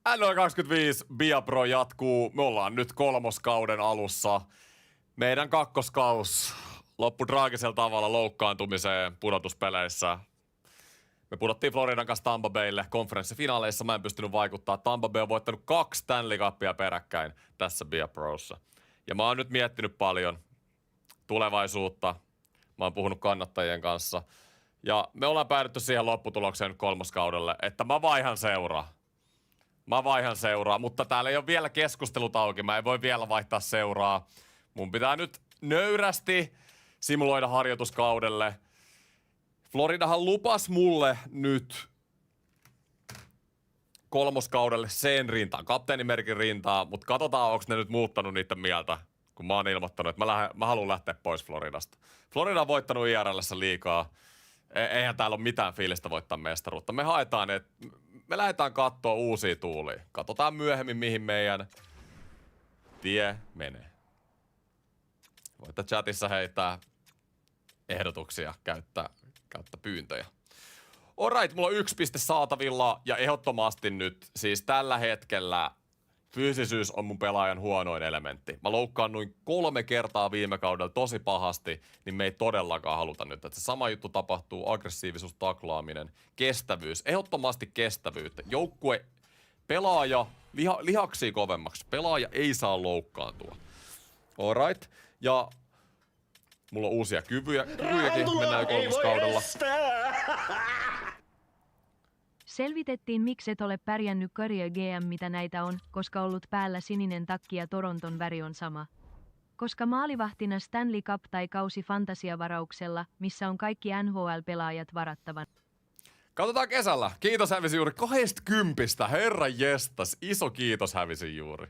NHL25 Biapro jatkuu. Me ollaan nyt kolmoskauden alussa. Meidän kakkoskaus loppui traagisella tavalla loukkaantumiseen pudotuspeleissä. Me pudottiin Floridan kanssa Tampa Baylle konferenssifinaaleissa. Mä en pystynyt vaikuttaa. Tampa Bay on voittanut 2 Stanley Cupia peräkkäin tässä Biaprossa. Ja mä oon nyt miettinyt paljon tulevaisuutta. Mä oon puhunut kannattajien kanssa. Ja me ollaan päädytty siihen lopputulokseen nyt kolmoskaudelle, että mä vaihan seuraa, mutta täällä ei ole vielä keskustelut auki. Mä en voi vielä vaihtaa seuraa. Mun pitää nyt nöyrästi simuloida harjoituskaudelle. Floridahan lupas mulle nyt kolmoskaudelle sen rintaan, kapteenimerkin rintaa, mutta katsotaan, onko ne nyt muuttanut niiden mieltä, kun mä oon ilmoittanut, että mä haluan lähteä pois Floridasta. Florida on voittanut IRL:ssä liikaa. Eihän täällä ole mitään fiilistä voittaa mestaruutta. Me haetaan, että me lähdetään katsoa uusia tuulia. Katsotaan myöhemmin, mihin meidän tie menee. Voitte chatissa heittää ehdotuksia, käyttää pyyntöjä. Alright, mulla on 1 piste saatavilla ja ehdottomasti nyt, siis tällä hetkellä fyysisyys on mun pelaajan huonoin elementti. Mä loukkaannuin 3 kertaa viime kaudella tosi pahasti, niin me ei todellakaan haluta nyt. Että se sama juttu tapahtuu, aggressiivisuus, taklaaminen, kestävyys, ehdottomasti kestävyyttä. Joukkue, pelaaja, lihaksia kovemmaksi. Pelaaja ei saa loukkaantua. Alright, ja mulla on uusia kykyjäkin, mennään jo kolmoskaudella. Selvitettiin, miksi et ole pärjännyt Career GM, mitä näitä on, koska ollut päällä sininen takki ja Toronton väri on sama. Koska maalivahtina Stanley Cup tai kausi fantasiavarauksella, missä on kaikki NHL-pelaajat varattavan. Katsotaan kesällä. Kiitos hävisi juuri 20, herra jestas. Iso kiitos hävisi juuri.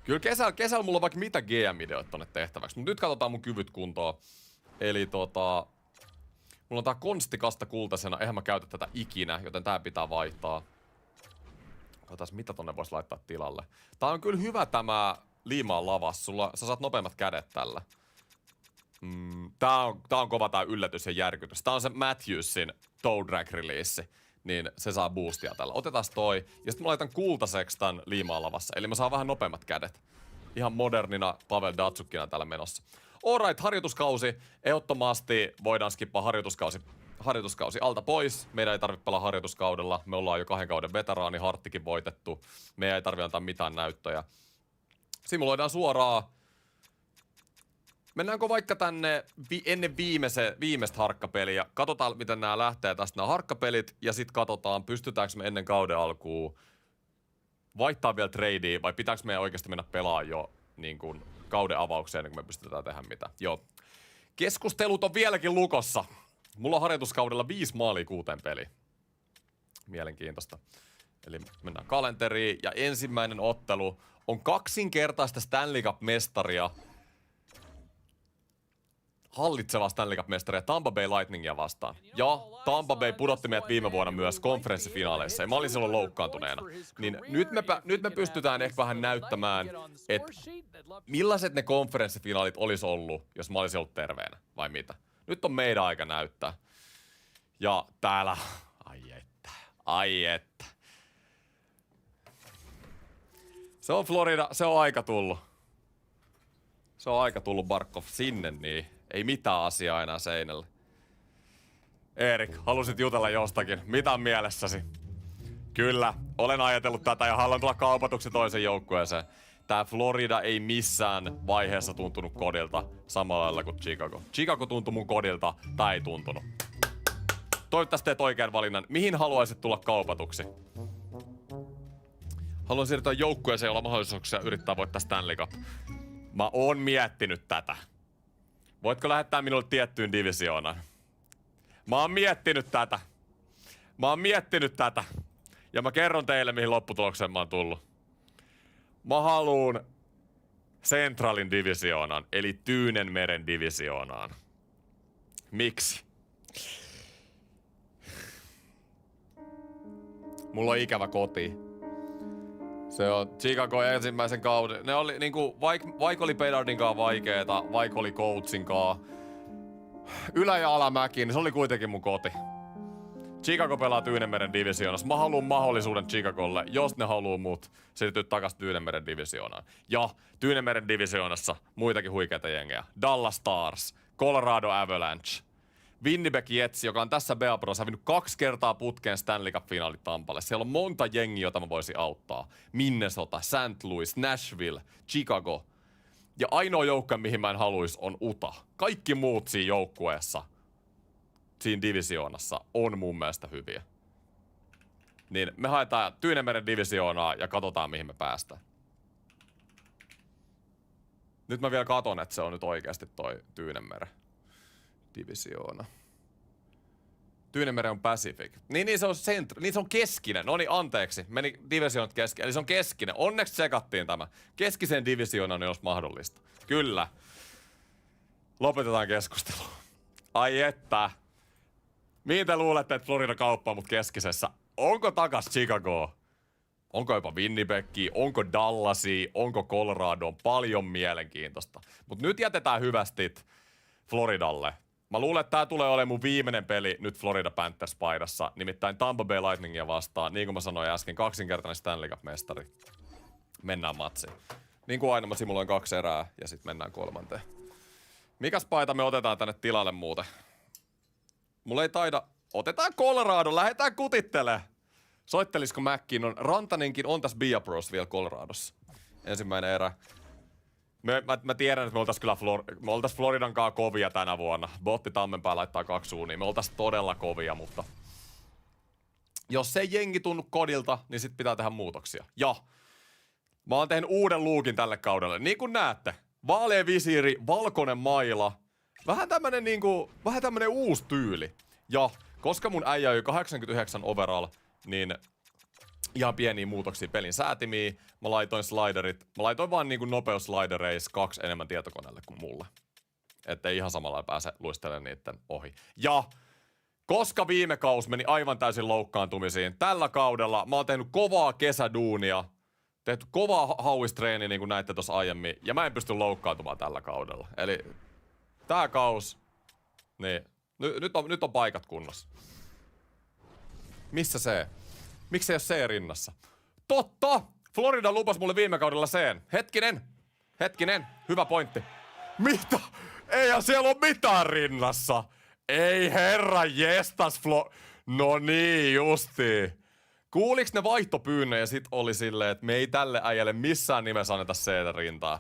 Kyllä kesällä mulla on vaikka mitä GM-ideoita tonne tehtäväksi, mutta nyt katsotaan mun kyvyt kuntoon. Eli mulla on tää konstikasta kultaisena, eihän mä käytä tätä ikinä, joten tää pitää vaihtaa. Katsotaan, mitä tonne vois laittaa tilalle. Tää on kyllä hyvä tämä liimaa lavas. Sä saat nopeammat kädet tällä. Tää on kova tää yllätys ja järkytys. Tää on se Matthewsin Toe Drag Release. Niin se saa boostia tällä. Otetaan toi. Ja sitten mä laitan kultaiseksi tän liimaa lavassa. Eli mä saan vähän nopeammat kädet. Ihan modernina Pavel Datsykkina täällä menossa. Alright, harjoituskausi. Ehdottomasti voidaan skippaa harjoituskausi alta pois. Meidän ei tarvitse pelaa harjoituskaudella. Me ollaan jo 2 kauden veteraani, Harttikin voitettu. Meidän ei tarvitse antaa mitään näyttöjä. Simuloidaan suoraan. Mennäänkö vaikka tänne ennen viimeistä harkkapeliä. Katsotaan, miten nämä lähtee tästä nämä harkkapelit. Ja sitten katsotaan, pystytäänkö me ennen kauden alkuun vaihtaa vielä tradea. Vai pitääkö meidän oikeasti mennä pelaamaan jo niin kuin kauden avaukseen, ennen kuin me pystytään tehdä mitä. Joo. Keskustelut on vieläkin lukossa. Mulla on harjoituskaudella 5 maalia 6 peliä. Mielenkiintoista. Eli mennään kalenteriin. Ja ensimmäinen ottelu on kaksinkertaista Stanley Cup-mestaria. Hallitseva Stanley Cup-mestaria Tampa Bay Lightningia vastaan. Ja Tampa Bay pudotti meidät viime vuonna myös konferenssifinaaleissa. Ja mä olin silloin loukkaantuneena. Niin nyt me pystytään ehkä vähän näyttämään, että millaiset ne konferenssifinaalit olisi ollut, jos mä olisin ollut terveenä, vai mitä. Nyt on meidän aika näyttää. Ja täällä... Ai että. Se on Florida, se on aika tullut. Se on aika tullut Barkov sinne, niin ei mitään asiaa enää seinällä. Erik, halusit jutella jostakin. Mitä on mielessäsi? Kyllä, olen ajatellut tätä ja haluan tulla kaupatuksi toisen joukkueeseen. Tää Florida ei missään vaiheessa tuntunut kodilta samalla lailla kuin Chicago. Chicago tuntui mun kodilta, tai ei tuntunut. Toivottavasti teet oikean valinnan. Mihin haluaisit tulla kaupatuksi? Haluan siirtyä joukkueeseen, jolla on mahdollisuuksia yrittää voittaa Stanley Cup. Mä oon miettinyt tätä. Voitko lähettää minulle tiettyyn divisioonaan? Mä oon miettinyt tätä. Ja mä kerron teille, mihin lopputulokseen mä oon tullut. Mä haluun Centralin divisioonaan, eli Tyynenmeren divisioonaan. Miksi? Mulla on ikävä koti. Se on Chicago ensimmäisen kauden. Ne oli niinku, vaik oli Bedardin kaa vaikeeta, vaik oli coachin kaa. Ylä- ja alamäki, niin se oli kuitenkin mun koti. Chicago pelaa Tyynemeren divisioonassa. Mä haluan mahdollisuuden Chicagolle, jos ne haluu mut siirtyä takas Tyynemeren divisioonaan. Ja Tyynemeren divisioonassa muitakin huikeita jengejä. Dallas Stars, Colorado Avalanche, Winnipeg Jets, joka on tässä BA Prossa hävinnyt 2 kertaa putkeen Stanley Cup-finaalit Tampalle. Siellä on monta jengiä, jota mä voisin auttaa. Minnesota, St. Louis, Nashville, Chicago. Ja ainoa joukko, mihin mä en haluis, on Utah. Kaikki muut siinä joukkueessa, siinä divisioonassa, on mun mielestä hyviä. Niin me haetaan Tyynemeren divisioonaa ja katsotaan, mihin me päästään. Nyt mä vielä katon, että se on nyt oikeasti toi Tyynemeren divisioona. Tyynemeren on Pacific. Niin se on niin se on keskinen. No niin, anteeksi. Meni divisioonat kesken. Eli se on keskinen. Onneksi tsekattiin tämä. Keskisen divisioonan jos mahdollista. Kyllä. Lopetetaan keskustelu. Ai että. Mihin te luulette, että Florida kauppaa mut keskisessä? Onko takas Chicago? Onko jopa Winnipegia? Onko Dallasia? Onko Colorado? Paljon mielenkiintoista. Mut nyt jätetään hyvästit Floridalle. Mä luulen, että tää tulee olemaan mun viimeinen peli nyt Florida Panthers-paidassa. Nimittäin Tampa Bay Lightningia vastaan. Niin kuin mä sanoin äsken, 2-kertainen Stanley Cup-mestari. Mennään matsiin. Niin kuin aina mä simuloin 2 erää ja sit mennään 3. Mikäs paita me otetaan tänne tilalle muuten? Mulla ei taida... Otetaan Colorado, lähdetään kutittele. Soittelisiko McKinnon? Rantanenkin on tässä BA Pros vielä Coloradossa. Ensimmäinen erä. Mä tiedän, että me oltais Floridan kaa kovia tänä vuonna. Botti Tammenpää laittaa 2 suunia. Me oltais todella kovia, mutta... Jos se jengi tunnu kodilta, niin sit pitää tehdä muutoksia. Ja mä oon tehnyt uuden lookin tälle kaudelle. Niin kuin näette. Vaalea visiiri, valkoinen maila. Vähän tämmönen uusi tyyli. Ja koska mun äijä on 89 overall, niin ihan pieniä muutoksia pelin säätimiin. Mä laitoin sliderit. Mä laitoin vaan niinku nopeusslidereissa 2 enemmän tietokoneelle kuin mulle. Ettei ihan samalla pääse luistelemaan niitten ohi. Ja koska viime kaus meni aivan täysin loukkaantumisiin, tällä kaudella mä oon tehnyt kovaa kesäduunia. Tehty kovaa hauistreeni niin kuin näitte tossa aiemmin. Ja mä en pysty loukkaantumaan tällä kaudella. Eli tää kaus, niin nyt on paikat kunnossa. Missä se? Miksi ei ole C rinnassa? Totta! Florida lupasi mulle viime kaudella C. Hetkinen. Hyvä pointti. Mitä? Eihän siellä ole mitään rinnassa. Ei herra jestas No niin, justiin. Kuuliks ne vaihtopyynnön ja sit oli silleen, että me ei tälle äijälle missään nimessä anneta C-rintaa.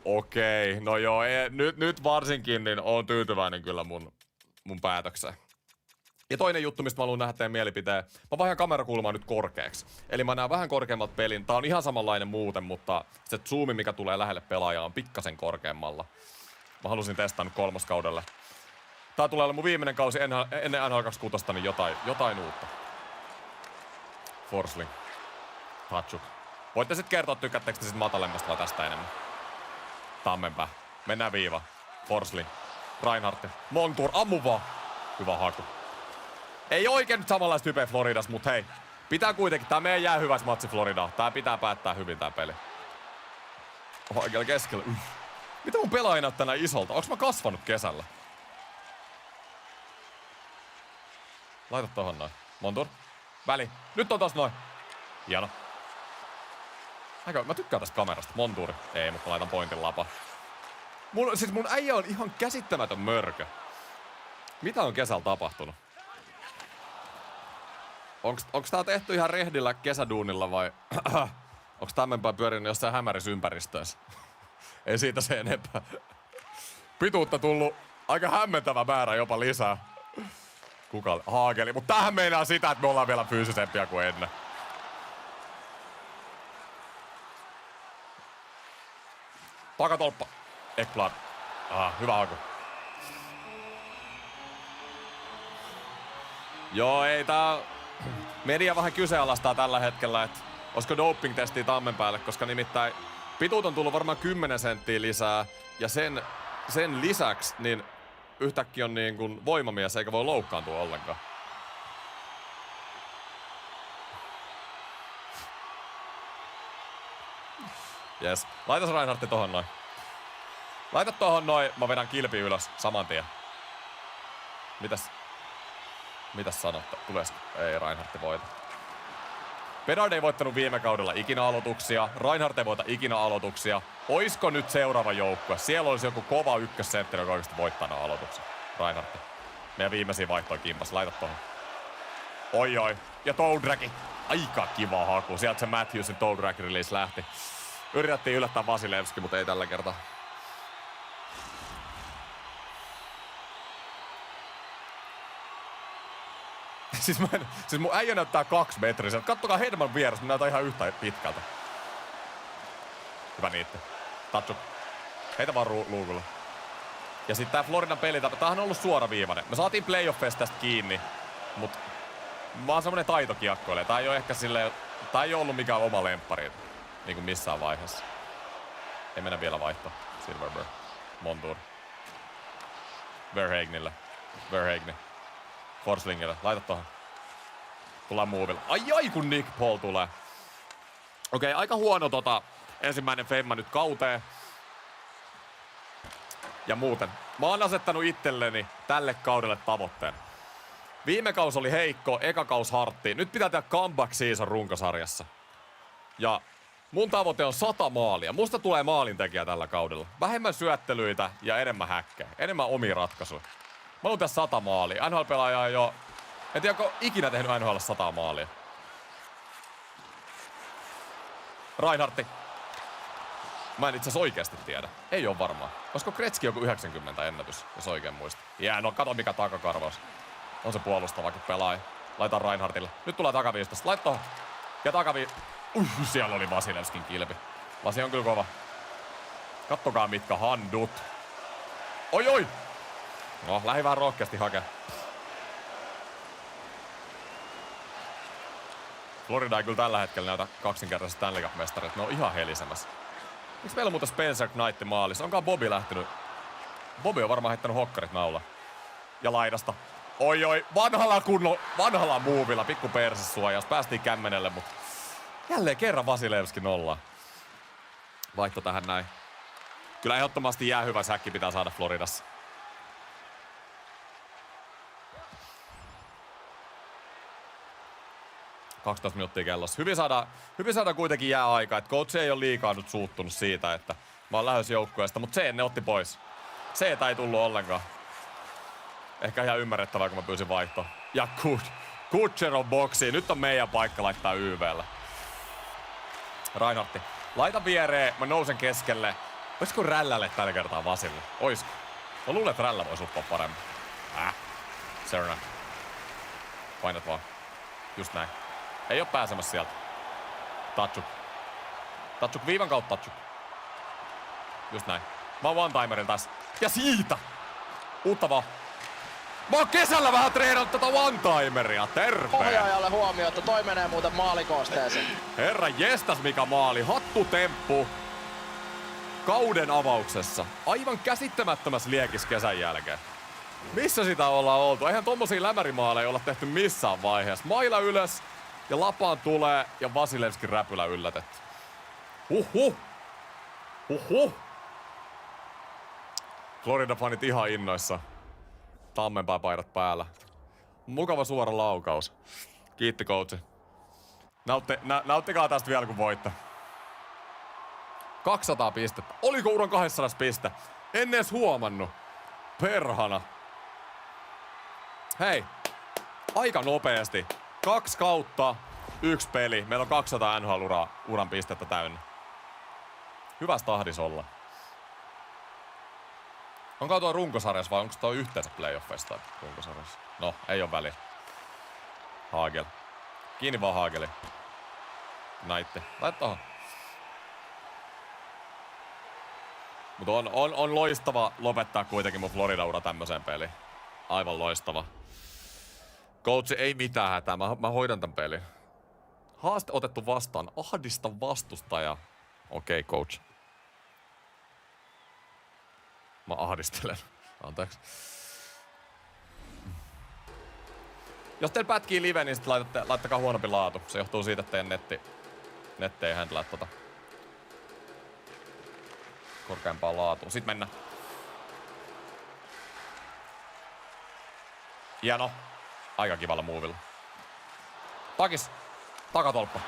Okei, no joo, nyt varsinkin niin oon tyytyväinen kyllä mun päätökseen. Ja toinen juttu, mistä mä haluan nähdä teidän mielipiteen. Mä vaihdan kamerakulmaa nyt korkeaksi. Eli mä näen vähän korkeammalta pelin. Tää on ihan samanlainen muuten, mutta se zoomi, mikä tulee lähelle pelaajaa, on pikkasen korkeammalla. Mä halusin testaa nyt 3. kaudelle. Tää tulee olla mun viimeinen kausi ennen NHL 26, niin jotain uutta. Forsling. Tatsuk. Voitte sit kertoa, tykkäättekö te sit matalemmasta vai tästä enemmän. Tammenpää. Mennään viiva. Forsling. Reinhardt. Montour. Ammu vaan. Hyvä haku. Ei oikein nyt samanlaista hypeä Floridas, mut hei. Pitää kuitenkin. Tää meidän jää hyväs matsi Floridaa. Tää pitää päättää hyvin tää peli. Oikealla keskellä. Mitä mun pelaaja näyttää näin isolta? Onks mä kasvanut kesällä? Laita tohon noin. Montour. Väli. Nyt on taas noin. Hieno. Mä tykkään tästä kamerasta. Montuuri. Ei, mutta laitan pointin lapa. Mun äijä on ihan käsittämätön mörkö. Mitä on kesällä tapahtunut? Onks tää tehty ihan rehdillä kesäduunilla vai... Onks tämmöpä pyörinyt jossain hämärissä ympäristöissä? Ei siitä se enempää. Pituutta tullut aika hämmentävä määrä jopa lisää. Kuka? Haakeli. Mut tämähän meinaa sitä, että me ollaan vielä fyysisempiä kuin ennen. Takatolppa. Ekblad. Hyvä haku. Joo, ei tää... Media vähän kyseenalaistaa tällä hetkellä, että olisiko doping-testiä tammen päälle, koska nimittäin pituut on tullut varmaan 10 senttiä lisää, ja sen lisäksi niin yhtäkkiä on niin kuin voimamies eikä voi loukkaantua ollenkaan. Jes. Laita se Reinhardti tohon noin. Laita tohon noin, mä vedän kilpi ylös saman tien. Mitäs? Mitäs sanotte? Tulesko? Ei, Reinhardt voita. Bedard ei voittanut viime kaudella ikinä aloituksia. Reinhardt ei voita ikinä aloituksia. Oisko nyt seuraava joukkue? Siellä olisi joku kova ykkössentteri, joka oikeasti voittaa aloituksen. Reinhardt. Meidän viimeisiä vaihtoja kimpas. Laita tohon. Oi. Ja Toadraki. Aika kiva haku. Sieltä se Matthewsin Toadraki release lähti. Yritettiin yllättää Vasilevski, mutta ei tällä kertaa. Siis mun äijä näyttää 2 metriä. Kattokaa Hedman vieressä, mä näytän ihan yhtä pitkältä. Hyvä niitti. Tatsuk. Heitä vaan luukulla. Ja sitten tää Floridan pelitapa, tämähän on ollut suoraviivainen. Me saatiin playoffeista tästä kiinni, mut mä oon semmonen taitokiekkoilija. Tää ei oo ehkä silleen, tää ei oo ollut mikään oma lemppari niinku missään vaiheessa. Ei mennä vielä vaihtoa. Silverberg. Montour. Verhagenille. Forslingille. Laita tohon. Tullaan movilla. Ai kun Nick Paul tulee. Okei, aika huono ensimmäinen femma nyt kauteen. Ja muuten. Mä oon asettanut itselleni tälle kaudelle tavoitteen. Viime kaus oli heikko, eka kaus hartti. Nyt pitää tehdä comeback season runkosarjassa. Ja mun tavoite on 100 maalia. Musta tulee maalintekijä tällä kaudella. Vähemmän syöttelyitä ja enemmän häkkejä. Enemmän omia ratkaisuja. Mä haluan tehdä 100 maalia. NHL-pelaaja on jo... En tiedä, onko ikinä tehnyt NHL 100 maalia. Reinhardti. Mä en itse asiassa oikeasti tiedä. Ei oo varmaan. Olisiko Gretzky joku 90 ennätys, jos oikein muista? No kato mikä takakarvaus. On se puolustavakin pelaaja. Laitan Reinhardtille. Nyt tulee takaviistosta. Laita tohon. Ja siellä oli Vasilevskin kilpi. Vasi on kyllä kova. Kattokaa mitkä handut. Oi! No, lähi vähän rohkeasti hakea. Florida ei kyllä tällä hetkellä näytä kaksinkertaisesti Stanley Cup-mestarit. Ne on ihan helisemässä. Miksi meillä on muuten Spencer Knight maalissa? Onkaan Bobby lähtenyt? Bobby on varmaan heittänyt hokkarit naula. Ja laidasta. Oi! Vanhalla muuvilla. Pikku persisuojaus. Päästiin kämmenelle, mutta jälleen kerran Vasilevski nolla. Vaihto tähän näin. Kyllä ehdottomasti jää hyvä säkki pitää saada Floridassa. – 12 minuuttia kellossa. Hyvin saada kuitenkin jää aikaa. Et coach ei ole liikaa nyt suuttunut siitä, että mä oon lähdössä joukkueesta, mutta ne otti pois. C:tä ei tullut ollenkaan. Ehkä ihan ymmärrettävää, kun mä pyysin vaihtoa. Ja Kutcherov boksiin. Nyt on meidän paikka laittaa YV:llä. Reinhardti. Laita viereen, mä nousen keskelle. Olisiko rällälle tällä kertaa Vasille? Oisko? Mä luulen, että rällä voisi uppaa paremmin. Serna. Painat vaan. Just näin. Ei oo pääsemässä sieltä. Tatsuk viivan kautta Tatsuk. Just näin. Mä oon one-timerin tässä. Ja siitä! Uutta vaan. Mä oon kesällä vähän treenannut tätä one-timeria. Terve! Ohjaajalle huomio, että toi menee muuten maalikoosteeseen. Herra jestas mikä maali. Hattutemppu. Kauden avauksessa. Aivan käsittämättömässä liekis kesän jälkeen. Missä sitä ollaan oltu? Eihän tommosia lämärimaaleja olla tehty missään vaiheessa. Maila ylös ja lapaan tulee ja Vasilevskin räpylä yllätetty. Huhhuh. Florida-fanit ihan innoissa. Tammenpää-paidat päällä. Mukava suora laukaus. Kiitti coachi. Nauttikaa tästä vielä kun voitte. 200 pistettä. Oliko uran 200 piste? En edes huomannut. Perhana. Hei. Aika nopeasti. 2 kautta, 1 peli. Meillä on 200 NHL-uran pistettä täynnä. Hyvässä tahdissa olla. Onko tuo runkosarjassa vai onko tuo yhteensä playoffeista runkosarjassa? No, ei oo väliä. Hagel. Kiinni vaan Hageli. Naitte. Laita tohon. Mutta on loistava lopettaa kuitenkin mun Florida-ura tämmöiseen peliin. Aivan loistava. Coach ei mitään hätää, mä hoidan tän pelin. Haaste otettu vastaan. Ahdista vastustaja. Okei, coach. Mä ahdistelen. Anteeksi. Jos teillä pätkii live, niin sit laittakaa huonompi laatu. Se johtuu siitä, että teidän netti ei händlää korkeampaa laatua. Sit mennään. Hieno. Aika kivalla muuvilla. Takis. Takatolppa.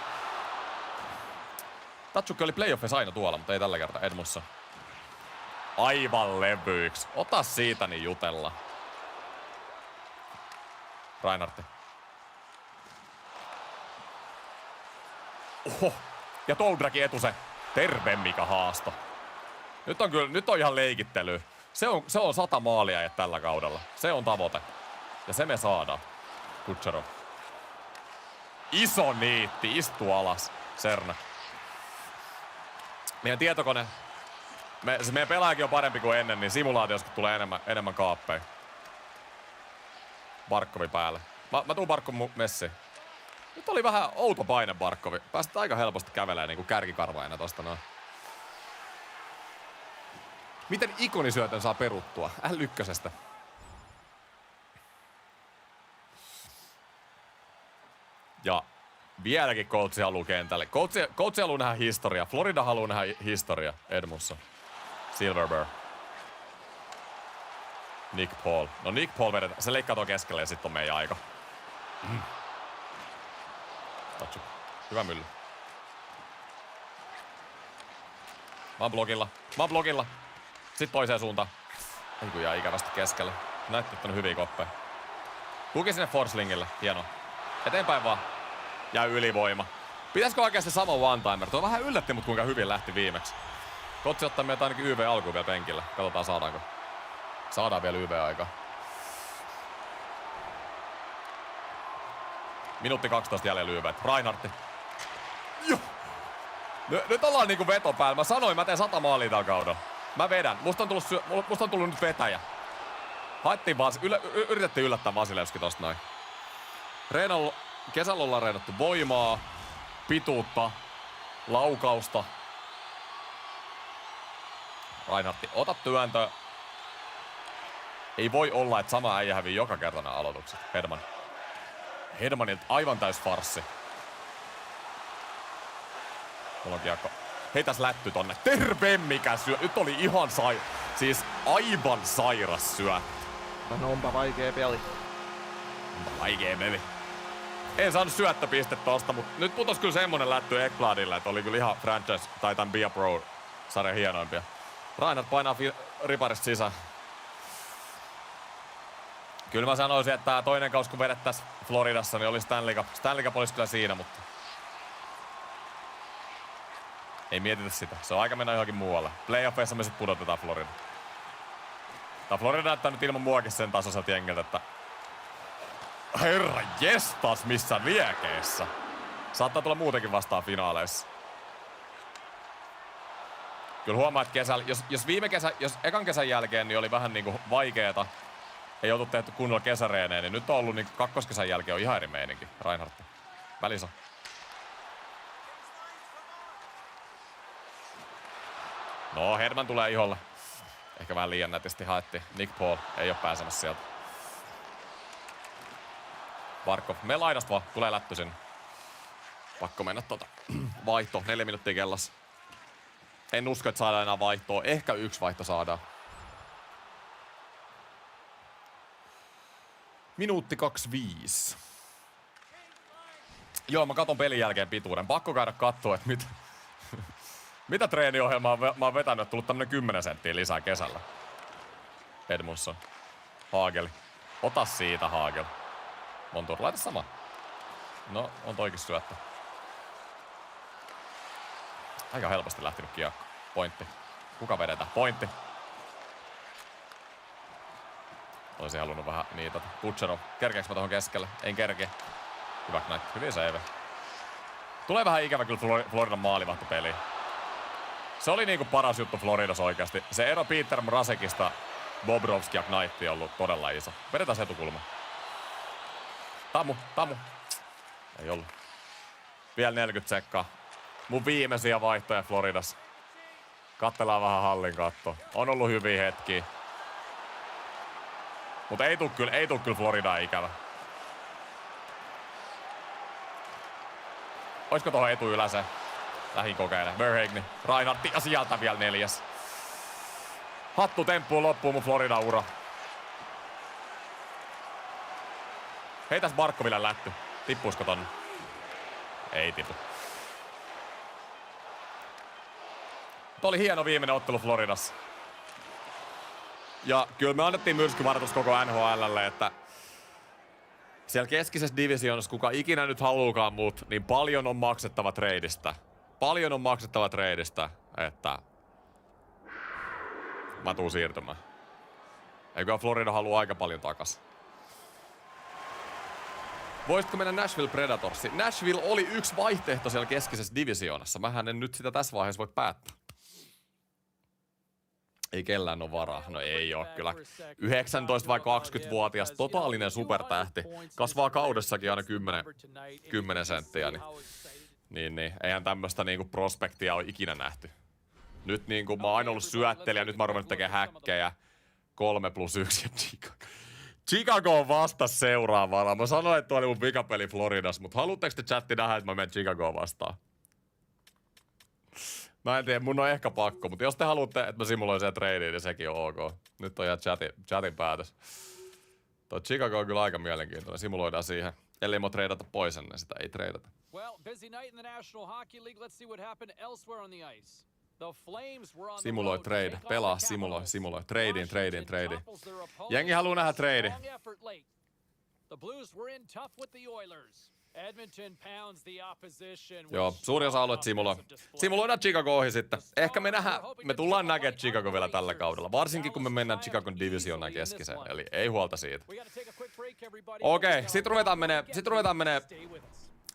Tatsukki oli playoffissa aina tuolla, mutta ei tällä kertaa Edmundson. Aivan levyyks. Ota siitä niin jutella. Reinhardti. Oho. Ja Tolbrakin etuse. Terve Mika haasto. Nyt on ihan leikittely. Se on 100 maalia tällä kaudella. Se on tavoite. Ja se me saadaan. Kutserov. Iso niitti. Istu alas. Serna. Meidän tietokone. Meidän pelaajakin on parempi kuin ennen, niin simulaatiossa tulee enemmän kaappeja. Barkovi päälle. Mä tuun Barkon messiin. Nyt oli vähän outo paine Barkovi. Pääsit aika helposti kävelemään niinku kärkikarvaina tosta noin. Miten ikonisyötön saa peruttua? L1. Ja vieläkin coachi haluu kentälle. Coachi haluu nähdä historia. Florida haluu nähdä historia. Edmundson. Silverberg. Nick Paul. No Nick Paul vedetään. Se leikkaa tuo keskelle ja sit on meidän aika. Tatsu. Hyvä mylly. Mä oon blogilla. Sitten toiseen suuntaan. Ei kun jää ikävästi keskelle. Näytti, että on hyviä koppeja. Kuki sinne Forslingille. Hienoa. Eteenpäin vaan. Ja ylivoima. Pitäisikö oikeasti sama one-timer? Tuo vähän yllätti mut kuinka hyvin lähti viimeksi. Kotsi ottaa meitä ainakin YV alkuun vielä penkillä. Katsotaan saadaanko. Saadaan vielä YV-aikaa. Minuutti 12 jäljellä YV:t. Reinhardti. Joo. Nyt ollaan niinku veto päällä. Mä sanoin, mä teen 100 maalia tällä kaudella. Mä vedän. Musta on tullut nyt vetäjä. Haettiin vaan, yritettiin yllättää Vasilevski tosta noin. Kesällä ollaan reenattu voimaa, pituutta, laukausta. Reinhardti, ota työntö. Ei voi olla, että sama äijä hävii joka kerta nämä aloitukset. Hedmanilta aivan täys farssi. Mulla on kiekko. Heitäs lätty tonne. Terve mikä syö. Nyt oli ihan siis aivan sairas syö. No onpa vaikee peli. En saanut syöttöpistettä tosta, mutta nyt putos kyllä semmonen lätty Ekbladille, että oli kyllä ihan franchise tai tän Bia Pro-sarjan hienoimpia. Reinhardt painaa riparista sisään. Kyllä mä sanoisin, että tää toinen kaus kun vedettäis Floridassa, niin oli Stanley Cup. Stanley Cup olisi kyllä siinä, mutta ei mietitä sitä. Se on aika mennä johonkin muualle. Playoffeissa me sit pudotetaan Florida. Tää Florida näyttää nyt ilman muakin sen tasoiselta jengiltä, että herra jestas missä liekeissä. Saattaa tulla muutenkin vastaan finaaleissa. Kyllä huomaa, että kesällä, jos ekan kesän jälkeen niin oli vähän niinku vaikeeta. Ei oltu tehty kunnolla kesäreeneen, niin nyt on ollut niinku kakkoskesän jälkeen on ihan eri meininki. Reinhardti. Välissä. No, Hedman tulee iholle. Ehkä vähän liian nätisti haettiin. Nick Paul ei oo pääsemässä sieltä. Barkov. Me laidasta vaan. Tulee lätty sinne. Pakko mennä vaihto. 4 minuuttia kellossa. En usko, että saadaan enää vaihtoa. Ehkä 1 vaihto saadaan. Minuutti 25. Joo, mä katon pelin jälkeen pituuden. Pakko käydä kattoo, että mitä treeniohjelmaa mä oon vetänyt, että tullut tämmönen 10 senttiä lisää kesällä. Edmundson. Haageli. Ota siitä, Haagel. Montour, laita sama. No, on toikin syöttö. Aika helposti lähtenyt kiekko. Pointti. Kuka vedetään? Pointti. Olisin halunnut vähän niitä. Kutserov. Kerkeekö mä tohon keskelle? En kerkeä. Hyvä knight. Hyvin save. Tulee vähän ikävä kyllä Floridan maalivahtopeliin. Se oli niinku paras juttu Floridassa oikeasti. Se ero Peter Mrazekista, Bobrovski ja Knightti on ollut todella iso. Vedetään se etukulma. Tamu. Ei ollut. Vielä 40 sekkaa. Mun viimeisiä vaihtoja Floridassa. Kattellaan vähän hallin katto. On ollut hyviä hetkiä. Mutta ei tuu kyllä Floridaan ikävä. Oisko tohon etuyläseen? Lähin kokeilemaan. Verhegni, Reinhardti ja sieltä vielä 4. Hattu temppuun loppuun mun Floridan ura. Heitäs Barkoville lätty. Tippuisko tonne? Ei tipu. Tuo oli hieno viimeinen ottelu Floridassa. Ja kyllä me annettiin myrskyvaroitus koko NHL:lle, että siellä keskisessä divisioonassa, kuka ikinä nyt haluukaan mut, niin paljon on maksettava treidistä. Paljon on maksettava treidistä, että mä tuun siirtymään. Eikö Florida halua aika paljon takas. Voisitko mennä Nashville Predatorsiin? Nashville oli yksi vaihtoehto siellä keskisessä divisioonassa. Mähän en nyt sitä tässä vaiheessa voi päättää. Ei kellään ole varaa. No ei oo kyllä. 19 vai 20-vuotias totaalinen supertähti. Kasvaa kaudessakin aina 10 senttiä. Niin. Eihän tämmöstä niinku prospektia ole ikinä nähty. Nyt niinku mä oon aina ollut syöttelijä, nyt mä oon ruvennut tekemään häkkejä. 3+1 ja Chicago on vasta seuraavalla. Mä sanoin, että tuo oli mun vikapeli Floridassa, mutta haluatteko te chatti nähdä, että mä menen Chicagoon vastaan? Mä en tiedä, mun on ehkä pakko, mutta jos te haluatte, että mä simuloin sen tradeen, niin sekin on ok. Nyt on ihan chatin päätös. Tuo Chicago on kyllä aika mielenkiintoinen, simuloidaan siihen. Ellei mä treidata pois ennen sitä, ei treidata. Simuloi trade, pelaa, simuloi. Trading. Jengi haluu nähdä trade. Joo, suuri osa alueet simuloi. Simuloidaan Chicago ohi sitten. Ehkä me tullaan näkemään Chicago vielä tällä kaudella. Varsinkin kun me mennään Chicagon divisioonaan keskiseen. Eli ei huolta siitä. Okei, sit ruvetaan menee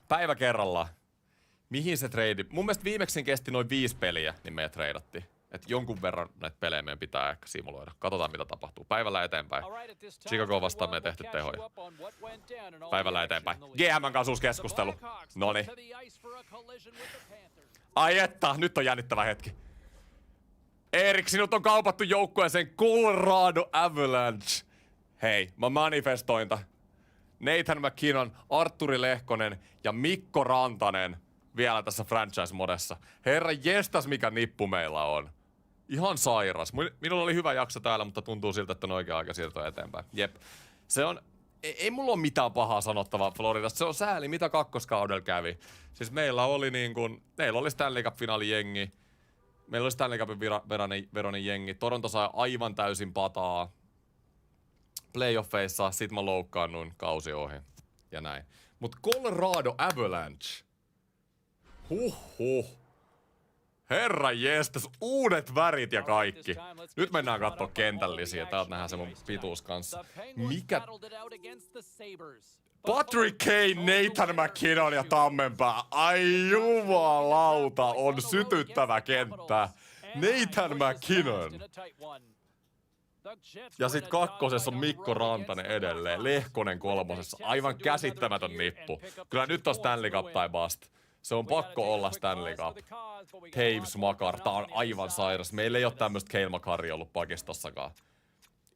päivä kerrallaan. Mihin se trade? Mun mielestä viimeksi kesti noin 5 peliä, niin me treidattiin. Että jonkun verran näitä pelejä meidän pitää ehkä simuloida. Katsotaan mitä tapahtuu. Päivällä eteenpäin. Chicago vastaan me tehty tehoja. Päivällä eteenpäin. GM:n kanssa uusi keskustelu. Noniin. Ai että, nyt on jännittävä hetki. Erik, sinut on kaupattu joukkueeseen Colorado Avalanche. Hei, mä manifestointa. Nathan McKinnon, Artturi Lehkonen ja Mikko Rantanen vielä tässä franchise-modessa. Herra jestas, mikä nippu meillä on. Ihan sairas. Minulla oli hyvä jakso täällä, mutta tuntuu siltä, että on oikea aika siirtyä eteenpäin. Jep. Se on... Ei mulla ole mitään pahaa sanottavaa Floridasta. Se on sääli, mitä kakkoskaudella kävi. Siis meillä oli niin kuin... Meillä oli Stanley Cup-finaali jengi. Meillä oli Stanley Cupin veronen jengi. Toronto sai aivan täysin pataa playoffeissa. Sit mä loukkaannuin kausi ohi. Ja näin. Mut Colorado Avalanche. Huhhuh. Herra jestas, uudet värit ja kaikki. Nyt mennään kattoo kentällisiä. Täältä nähdään se mun pituus kanssa. Mikä? Patrick Kane, Nathan McKinnon ja Tammenpää. Ai jumalauta, on sytyttävä kenttä. Nathan McKinnon. Ja sit kakkosessa on Mikko Rantanen edelleen. Lehkonen kolmosessa. Aivan käsittämätön nippu. Kyllä nyt on Stanley Cup tai bust. Se on pakko olla Stanley Cup. Taves Makar, tää on aivan sairas. Meillä ei oo tämmöstä Cale Makaria ollut pakistossakaan.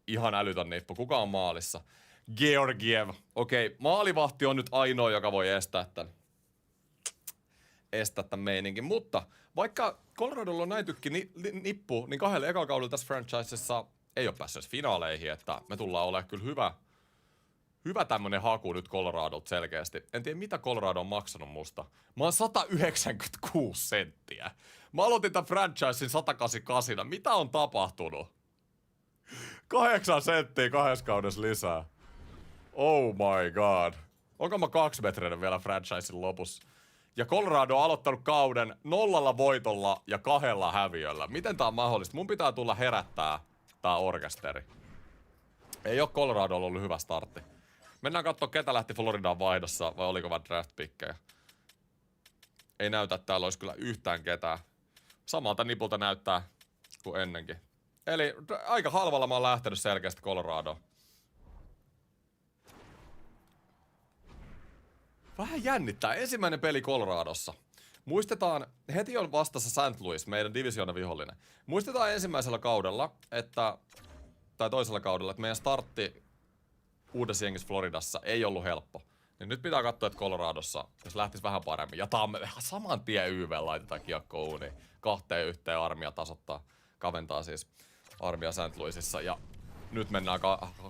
Ihan älytön nippu. Kuka on maalissa? Georgiev. Okei, maalivahti on nyt ainoa, joka voi estää tän meininkin. Mutta vaikka Coloradolla on näin tykki nippu, niin 2 ekalla kaudella tässä franchisessa ei oo päässyt finaaleihin, että me tullaan olemaan kyllä hyvä tämmönen haku nyt Coloradolta selkeästi. En tiedä mitä Colorado on maksanut musta. Mä oon 196 senttiä. Mä aloitin tän franchisein 188. Mitä on tapahtunut? 8 senttiä 2 kaudessa lisää. Oh my god. Onko mä 2-metrinen vielä franchisein lopussa? Ja Colorado on aloittanut kauden 0 voitolla ja 2 häviöllä. Miten tää on mahdollista? Mun pitää tulla herättää tää orkesteri. Ei oo Coloradolla ollut hyvä startti. Mennään kattoo ketä lähti Floridaan vaihdossa vai oliko vaan draft-pikkejä. Ei näytä, että täällä olisi kyllä yhtään ketään. Samalta nipulta näyttää kuin ennenkin. Eli aika halvalla mä oon lähtenyt selkeästi Coloradoon. Vähän jännittää. Ensimmäinen peli Coloradossa. Muistetaan, heti on vastassa St. Louis, meidän divisioonan vihollinen. Muistetaan ensimmäisellä kaudella, tai toisella kaudella, että meidän startti uudessa jengissä Floridassa ei ollut helppo. Niin nyt pitää katsoa, että Coloradossa, jos lähtis vähän paremmin. Ja saman tien YV laitetaan kiekko uuniin. 2-1 armia tasoittaa, kaventaa siis armia St. Louisissa. Ja nyt mennään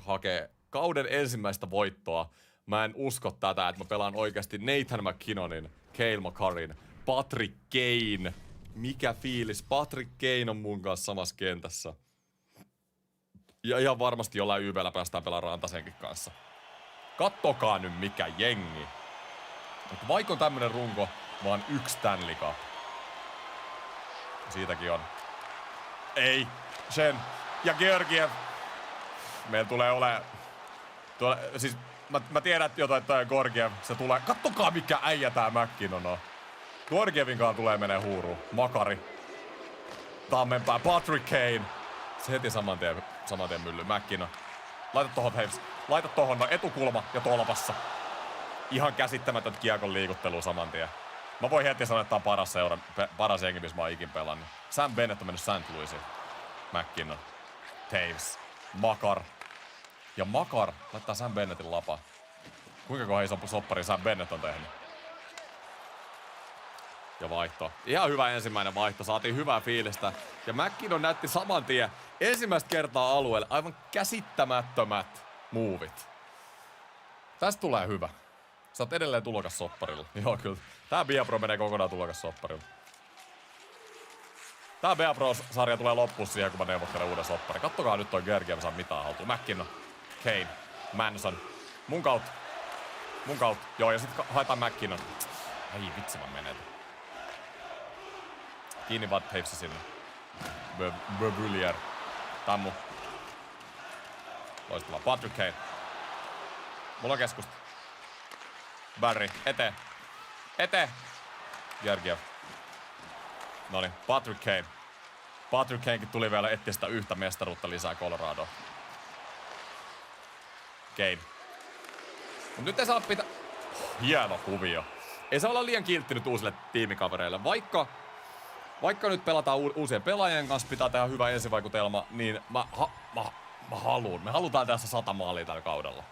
hakee kauden ensimmäistä voittoa Mä en usko tätä, että mä pelaan oikeasti Nathan McKinnonin, Cale Makarin, Patrick Kane. Mikä fiilis? Patrick Kane on mun kanssa samassa kentässä. Ja ihan varmasti jollain YV:llä päästään pelaamaan Rantasenkin kanssa. Kattokaa nyt mikä jengi. Mutta vaikka on tämmönen runko, vaan 1 Stanley Cup. Siitäkin on. Ei. Shen ja Georgiev. Meillä tulee siis mä tiedän jo, että Georgiev, se tulee. Kattokaa mikä äijä tää McKinnon on. Georgievin tulee menee huuruun. Makari. Tammenpää. Patrick Kane. Se heti saman tien mylly. McKinnon. Laita tohon Taves. Laita tohon etukulma ja tolpassa. Ihan käsittämätöntä kiekon liikuttelu saman tien. Mä voin heti sanoa, että tää on paras jengi, missä mä oon ikin pelannut. Sam Bennett on mennyt St. Louisiin. McKinnon. Taves. Makar. Ja Makar laittaa Sam Bennettin lapa. Kuinka kohan iso soppari Sam Bennett on tehnyt? Ja vaihto. Ihan hyvä ensimmäinen vaihto. Saatiin hyvää fiilistä. Ja McKinnon näytti saman tien ensimmäistä kertaa alueelle aivan käsittämättömät muuvit. Tästä tulee hyvä. Sä oot edelleen tulokas sopparilla. Joo, kyllä. Tää Biapro menee kokonaan tulokas sopparilla. Tää Biapro-sarja tulee loppuun siihen, kun mä neuvottelen uuden sopparin. Kattokaa nyt toi Georgiev saa mitään haltuun. McKinnon, Kane, Manson. Mun kautta. Joo, ja sit haetaan McKinnon. Ai vitsi, mä menetän. Kiinni vaan Tavesi sinne. Bövylier. Tammu. Loistavaa. Patrick Kane. Mulla on keskusta. Barry. Eteen. Georgiev. Noniin. Patrick Kane. Patrick Kanekin tuli vielä etsiä sitä yhtä mestaruutta lisää Coloradoon. Kane. Mut nyt ei saa pitää... Hieno kuvio. Ei saa olla liian kilttinyt uusille tiimikavereille. Vaikka nyt pelataan uusien pelaajien kanssa, pitää tehdä hyvä ensivaikutelma, niin mä haluun. Me halutaan tässä 100 maalia tällä kaudella.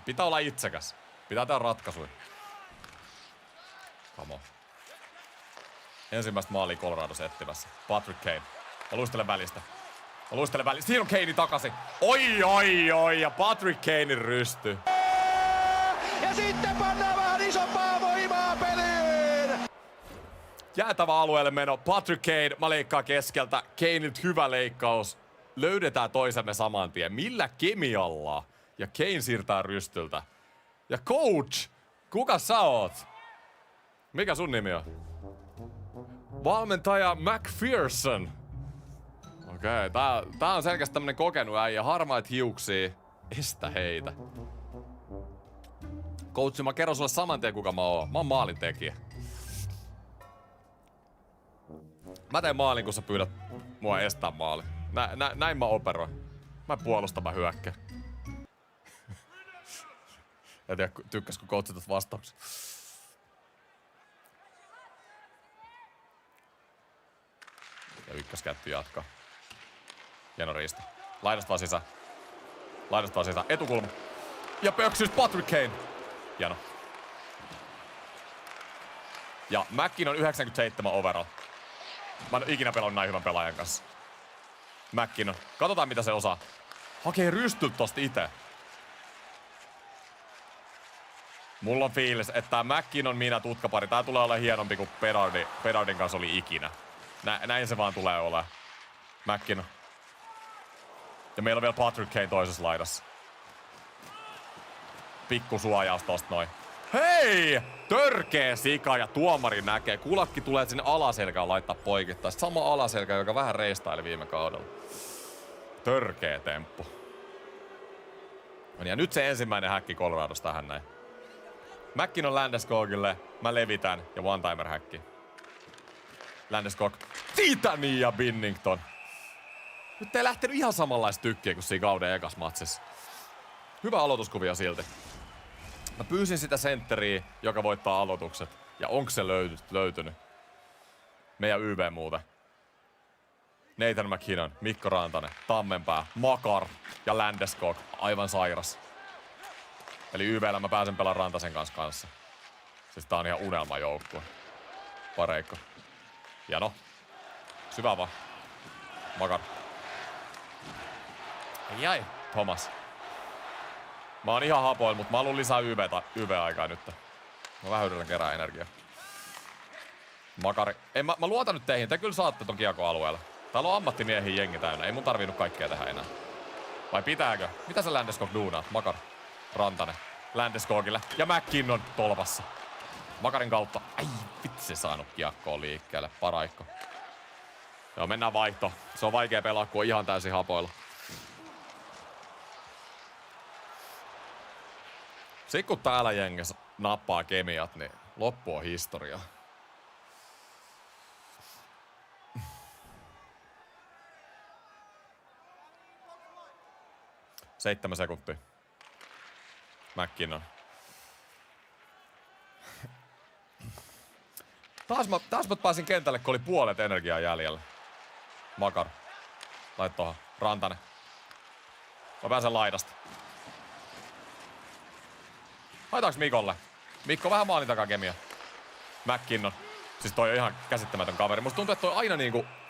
Pitää olla itsekäs. Pitää tehdä ratkaisuja. Come on. Ensimmäistä maalia Coloradossa etsimässä. Patrick Kane. Mä luistelen välistä. Siinä on Kane takaisin. Oi. Ja Patrick Kanein rysty. Ja sitten pannaan vähän isompaa voimaa peliin! Jäätävä alueelle meno. Patrick Kane. Mä leikkaan keskeltä. Kaneilt hyvä leikkaus. Löydetään toisemme saman tien. Millä kemialla? Ja Kane siirtää rystyltä. Ja coach! Kuka sä oot? Mikä sun nimi on? Valmentaja McPherson. Okei, tää on selkeästi tämmönen kokenut äijä. Harmaat hiuksia. Estä heitä. Coach, mä kerron sulle saman tien kuka mä oon. Mä oon maalintekijä. Mä teen maalin, kun sä pyydät mua estää maali. Näin mä operoin. Mä puolustan, mä hyökkään. En tiedä, tykkäskö coach tästä vastauksia. Ja ykköskätty jatkaa. Hieno riisto. Laidasta vaan sisään. Etukulma. Ja pöksys Patrick Kane. Hieno. Ja McKinnon 97 overall. Mä en ikinä pelannut näin hyvän pelaajan kanssa. McKinnon. Katsotaan mitä se osaa. Hakee rystylt tosta ite. Mulla on fiilis, että tää McKinnon minä tutkapari. Tää tulee olemaan hienompi kuin Bedardin kanssa oli ikinä. Näin se vaan tulee olemaan. McKinnon. Ja meillä on vielä Patrick Kane toisessa laidassa. Pikku suojaus tosta noin. Hei! Törkeä sika ja tuomari näkee. Kulakki tulee sinne alaselkään laittaa poikittain. Sama alaselkä, joka vähän reistaili viime kaudella. Törkeä temppu. Ja nyt se ensimmäinen häkki Coloradosta tähän näin. McKinnon Landeskogille. Mä levitän ja one-timer häkki. Landeskog. Titani ja Binnington. Nyt ei lähtenyt ihan samanlaista tykkiä kuin siinä kauden ekas matsissa. Hyvä aloituskuvia silti. Mä pyysin sitä sentteriä, joka voittaa aloitukset. Ja onko se löytynyt? Meidän YV muuten. Nathan McKinnon, Mikko Rantanen, Tammenpää, Makar ja Landeskog. Aivan sairas. Eli YV:llä mä pääsen pelaamaan Rantasen kanssa. Siis tää on ihan unelmajoukkue. Pareikko. Hieno. Syvä vaan. Makar. Ai. Thomas. Mä oon ihan hapoil, mutta mä haluun lisää YV-aikaa nyt. Mä vähän yritän kerää energiaa. Makari. Ei, mä luotan nyt teihin. Te kyllä saatte ton kiekko-alueella. Täällä on ammattimiehiä jengi täynnä. Ei mun tarvinnut kaikkea tehdä enää. Vai pitääkö? Mitä sä Landeskog duunaat? Makar. Rantanen. Landeskogille. Ja McKinnon tolpassa. Makarin kautta. Ai vitsi saanut kiekkoa liikkeelle. Paraikko. Joo, mennään vaihto. Se on vaikea pelaa, kun on ihan täysin hapoilla. Sitten kun täällä jengissä nappaa kemiat, niin loppu on historia. Seitsemän sekuntia. McKinnon. Taas mä pääsin kentälle, kun oli puolet energiaa jäljellä. Makar. Lait tohon. Rantanen. Mä pääsen laidasta. Haetaanko Mikolle? Mikko vähän maalin takaa kemia. McKinnon. Siis toi on ihan käsittämätön kaveri. Musta tuntuu, että toi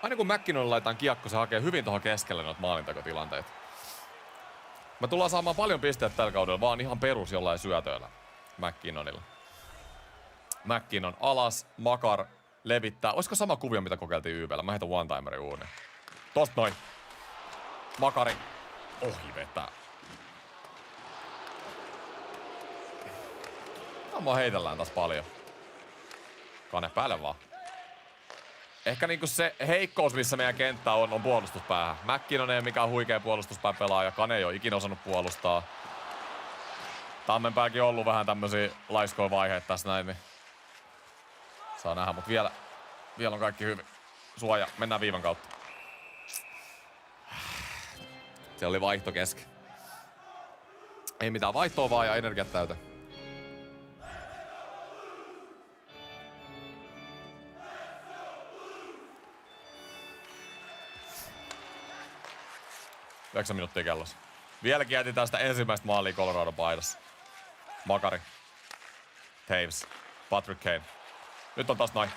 aina kun McKinnon laitetaan kiekko, se hakee hyvin tohon keskelle noita maalintakotilanteita. Me tullaan saamaan paljon pisteitä tällä kaudella, vaan ihan perus jollain syötöillä McKinnonilla. McKinnon alas, Makar levittää. Olisiko sama kuvio, mitä kokeiltiin YV:llä? Mä heitän one-timerin uuden. Tosta noin. Makari ohi vetää. Mä heitellään taas paljon. Kane päälle vaan. Ehkä niinku se heikkous, missä meidän kenttä on puolustuspäähän. McKinnon ei ole mikään huikea puolustuspään pelaaja. Kane ei ole ikinä osannut puolustaa. Tammenpääkin on ollut vähän tämmösiä laiskoja vaiheita tässä näin, niin saa nähdä, mut vielä on kaikki hyvin. Suoja, mennään viivan kautta. Se oli vaihto kesken. Ei mitään vaihtoa vaan ja energiat täytä. Yhdeksän minuuttia kellossa. Vieläkin jätitään sitä ensimmäistä maalia Colorado paidassa. Makari. Taves. Patrick Kane. Nyt on taas noin.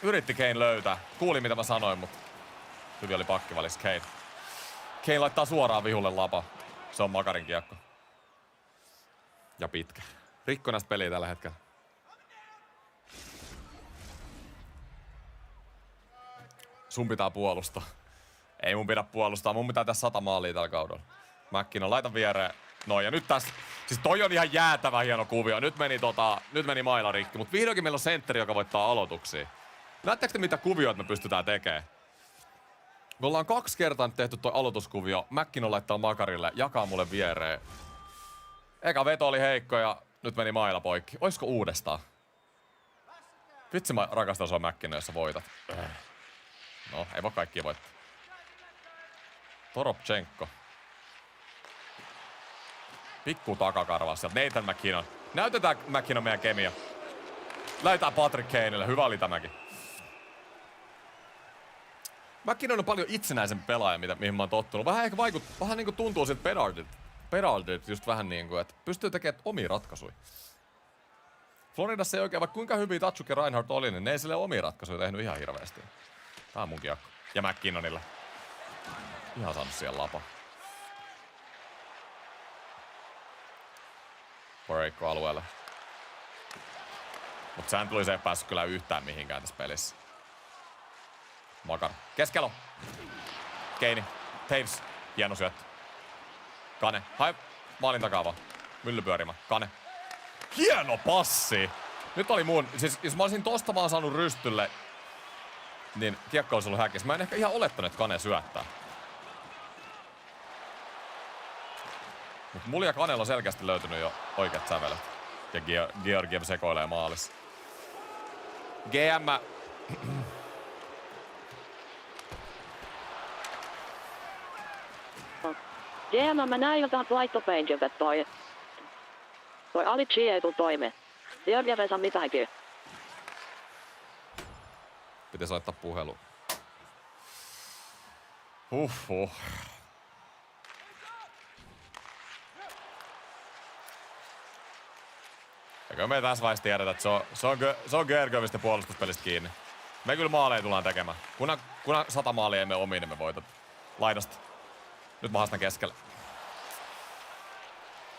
Yritti Kane löytää. Kuuli mitä mä sanoin, mutta hyvin oli pakkivalis Kane. Kane laittaa suoraan vihulle lapa. Se on Makarin kiekko. Ja pitkä. Rikko näistä peliä tällä hetkellä. Sun pitää puolustaa. Ei mun pidä puolustaa, mun pitää tässä 100 maalia tällä kaudella. McKinnon, laita viereen. Noin, ja nyt tässä, siis toi on ihan jäätävä hieno kuvio. Nyt meni maila rikki, mutta vihdoinkin meillä on sentteri, joka voittaa aloituksia. Näettekö te mitä kuvioita me pystytään tekemään? Me ollaan 2 kertaa nyt tehty toi aloituskuvio. McKinnon laittaa Makarille, jakaa mulle viereen. Eka veto oli heikko ja nyt meni maila poikki. Oisko uudestaan? Vitsi mä rakastan sua McKinnon, jos sä voitat. No, ei voi kaikkia voittaa. Toropchenko. Pikku takakarvaa sieltä. Nathan McKinnon. Näytetään McKinnon meidän kemia. Lähetään Patrick Kaneille. Hyvä oli tämäkin. McKinnon on paljon itsenäisempi pelaaja, mihin mä oon tottunut. Vähän ehkä vähän niinku tuntuu siltä Bedardit just vähän niinku, että pystyy tekemään omia ratkaisuja. Floridassa ei oikein, vaikka kuinka hyviä Tkachuk ja Reinhardt oli, niin ne ei sille omia ratkaisuja tehnyt ihan hirveästi. Tää on mun kiekko. Ja McKinnonilla. Ihan saanut siellä lapa. Poreikko alueelle. Mut St. Louis ei päässyt kyllä yhtään mihinkään tässä pelissä. Makar. Keskelo. Keini. Taves. Hieno syöttö. Kane. Hai. Maalin takaa vaan. Mylly pyörimä. Kane. Hieno passi! Nyt oli mun... Siis jos mä olisin tosta vaan saanut rystylle, niin kiekko olisi ollut häkissä. Mä en ehkä ihan olettanut, että Kane syöttää. Mut mulla ja Kanella on selkeästi löytynyt jo oikeat sävelet. Ja Georgiev sekoilee maalissa. GM... GM, mä näin jotain laittopenkiltä, että toi Alitsi ei tuu toimeen. Georgiev ei saa mitäänkin. Piti soittaa puhelu. Huhhuh. Eikö me tässä vaiheessa tiedetä, että se on Georgievista puolustuspelistä kiinni. Me kyllä maaleja tullaan tekemään. Kunhan 100 maalia emme omiin, niin me voitat. Laidasta. Nyt mä haastan keskelle.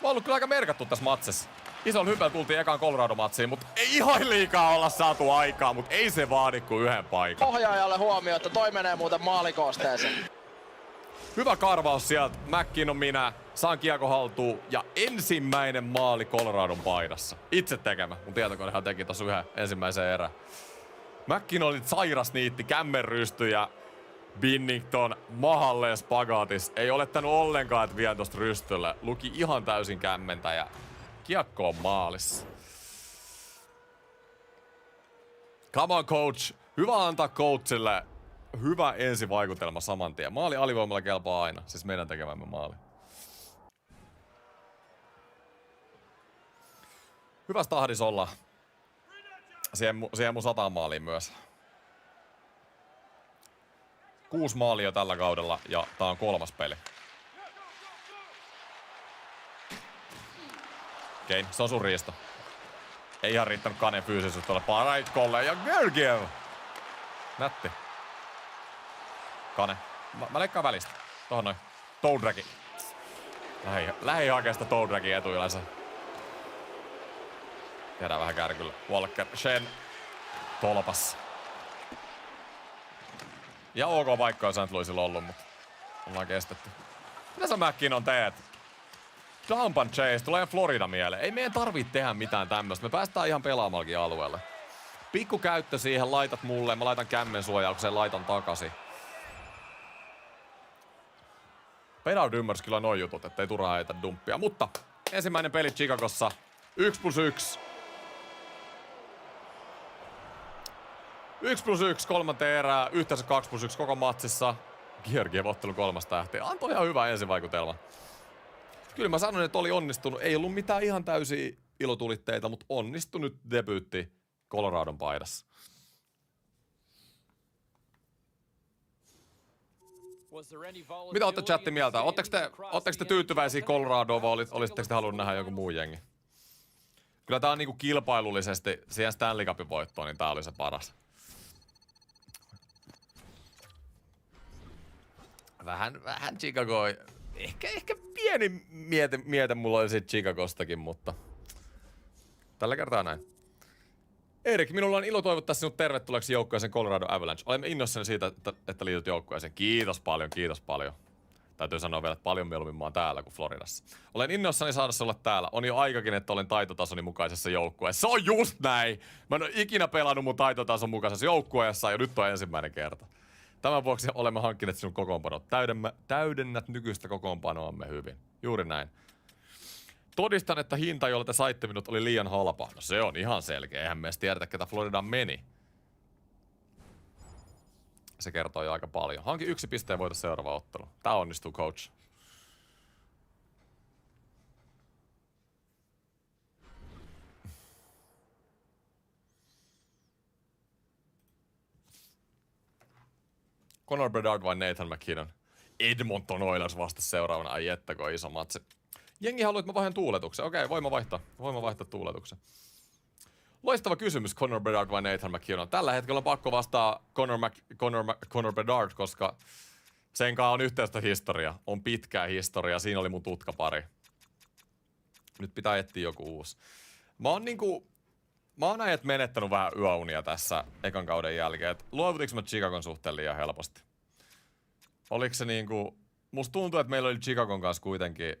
oon ollut kyllä aika merkattu tässä matsissa. Isolla hypellä tultiin ekaan Colorado-matsiin, mutta ei ihan liikaa olla saatu aikaa, mutta ei se vaadi kuin yhden paikan. Ohjaajalle huomio, että toi menee muuten maalikoosteeseen. Hyvä karvaus sieltä. McKinnon minä. Saan kiekko haltuun. Ja ensimmäinen maali Coloradon paidassa. Itse tekemä. Mun tietokonehan teki tossa yhden ensimmäisen erän. McKinnon oli sairas niitti, kämmenrysty ja Binnington mahalleen spagaatis. Ei olettanut ollenkaan, että vien tosta rystylle. Luki ihan täysin kämmentä ja kiekko on maalissa. Come on coach. Hyvä antaa coachille hyvä ensivaikutelma saman tien. Maali alivoimalla kelpaa aina. Siis meidän tekemämme maali. Hyvässä tahdissa olla. Siihen mun 100 maaliin myös. 6 maalia tällä kaudella ja tää on 3. peli. Okei, se on sun riisto. Ei ihan riittänyt Kanen fyysisyys tuolle Paraitkolle ja Georgiev. Nätti. Kane. Mä leikkaan välistä. Tohon noin. Toadragi. Lähi hakee sitä Toadragia etuyleensä. Tehdään vähän kärkyllä. Walker. Shen. Tolpas. Ja ok paikka on St. Louisilla ollut, mutta ollaan kestetty. Mitä sä McKinnon teet? Dump and chase. Tulee Florida mieleen. Ei meidän tarvii tehdä mitään tämmöstä. Me päästään ihan pelaamallakin alueelle. Pikku käyttö siihen. Laitat mulle. Mä laitan kämmen suojaukseen. Laitan takaisin. Bedard ymmärsi kyllä noin jutut, ettei turhaa heitä dumppia. Mutta ensimmäinen peli Chicagossa. 1+1. 1+1 kolmanteen erää. Yhteensä 2+1 koko matsissa. Georgiev ottelu 3 tähteä. Antoi ihan hyvä ensivaikutelma. Kyllä mä sanoin, että oli onnistunut. Ei ollut mitään ihan täysiä ilotulitteita, mutta onnistunut debyytti Coloradon paidassa. Mitä ootte chatti mieltä? Ootteko te tyytyväisiä Coloradoon vai olisitteko te halunnut nähdä jonkun muun jengi? Kyllä tää on niinku kilpailullisesti siihen Stanley Cupin voittoon, niin tää oli se paras. Vähän Chicago. Ehkä pieni miete mulla oli siitä Chicagostakin, mutta tällä kertaa näin. Erik, minulla on ilo toivottaa sinut tervetulleeksi joukkueeseen Colorado Avalanche. Olemme innoissani siitä, että liityt joukkueeseen. Kiitos paljon. Täytyy sanoa vielä, että paljon mieluummin mä oon täällä kuin Floridassa. Olen innoissani saada se olla täällä. On jo aikakin, että olen taitotasoni mukaisessa joukkueessa. Se on just näin! Mä en ole ikinä pelannut mun taitotason mukaisessa joukkueessa ja nyt on ensimmäinen kerta. Tämän vuoksi olemme hankkineet sinun kokoonpanot. Täydennät nykyistä kokoonpanoamme hyvin. Juuri näin. Todistan, että hinta, jolla te saitte minut, oli liian halpa. No se on ihan selkeä. Eihän me edes tiedetä, ketä Floridaan meni. Se kertoo jo aika paljon. Hanki 1 pisteen voita seuraava ottelu. Tää onnistuu, coach. Connor Bedard vai Nathan McKinnon? Edmonton Oilers vasta seuraavana. Ai jättäkö iso matsi. Jengi haluaa, että mä vaihdan tuuletuksen. Okei, voin mä vaihtaa tuuletuksen. Loistava kysymys, Connor Bedard vai Nathan McKinnon. Tällä hetkellä on pakko vastaa Connor Bedard, koska sen kanssa on yhteistä historia. On pitkää historiaa. Siinä oli mun tutkapari. Nyt pitää etsiä joku uusi. Mä oon näet menettänyt vähän yöunia tässä ekan kauden jälkeen. Et luovutiks mä Chicagon suhteen liian helposti? Oliko se niinku... Musta tuntuu, että meillä oli Chicagon kanssa kuitenkin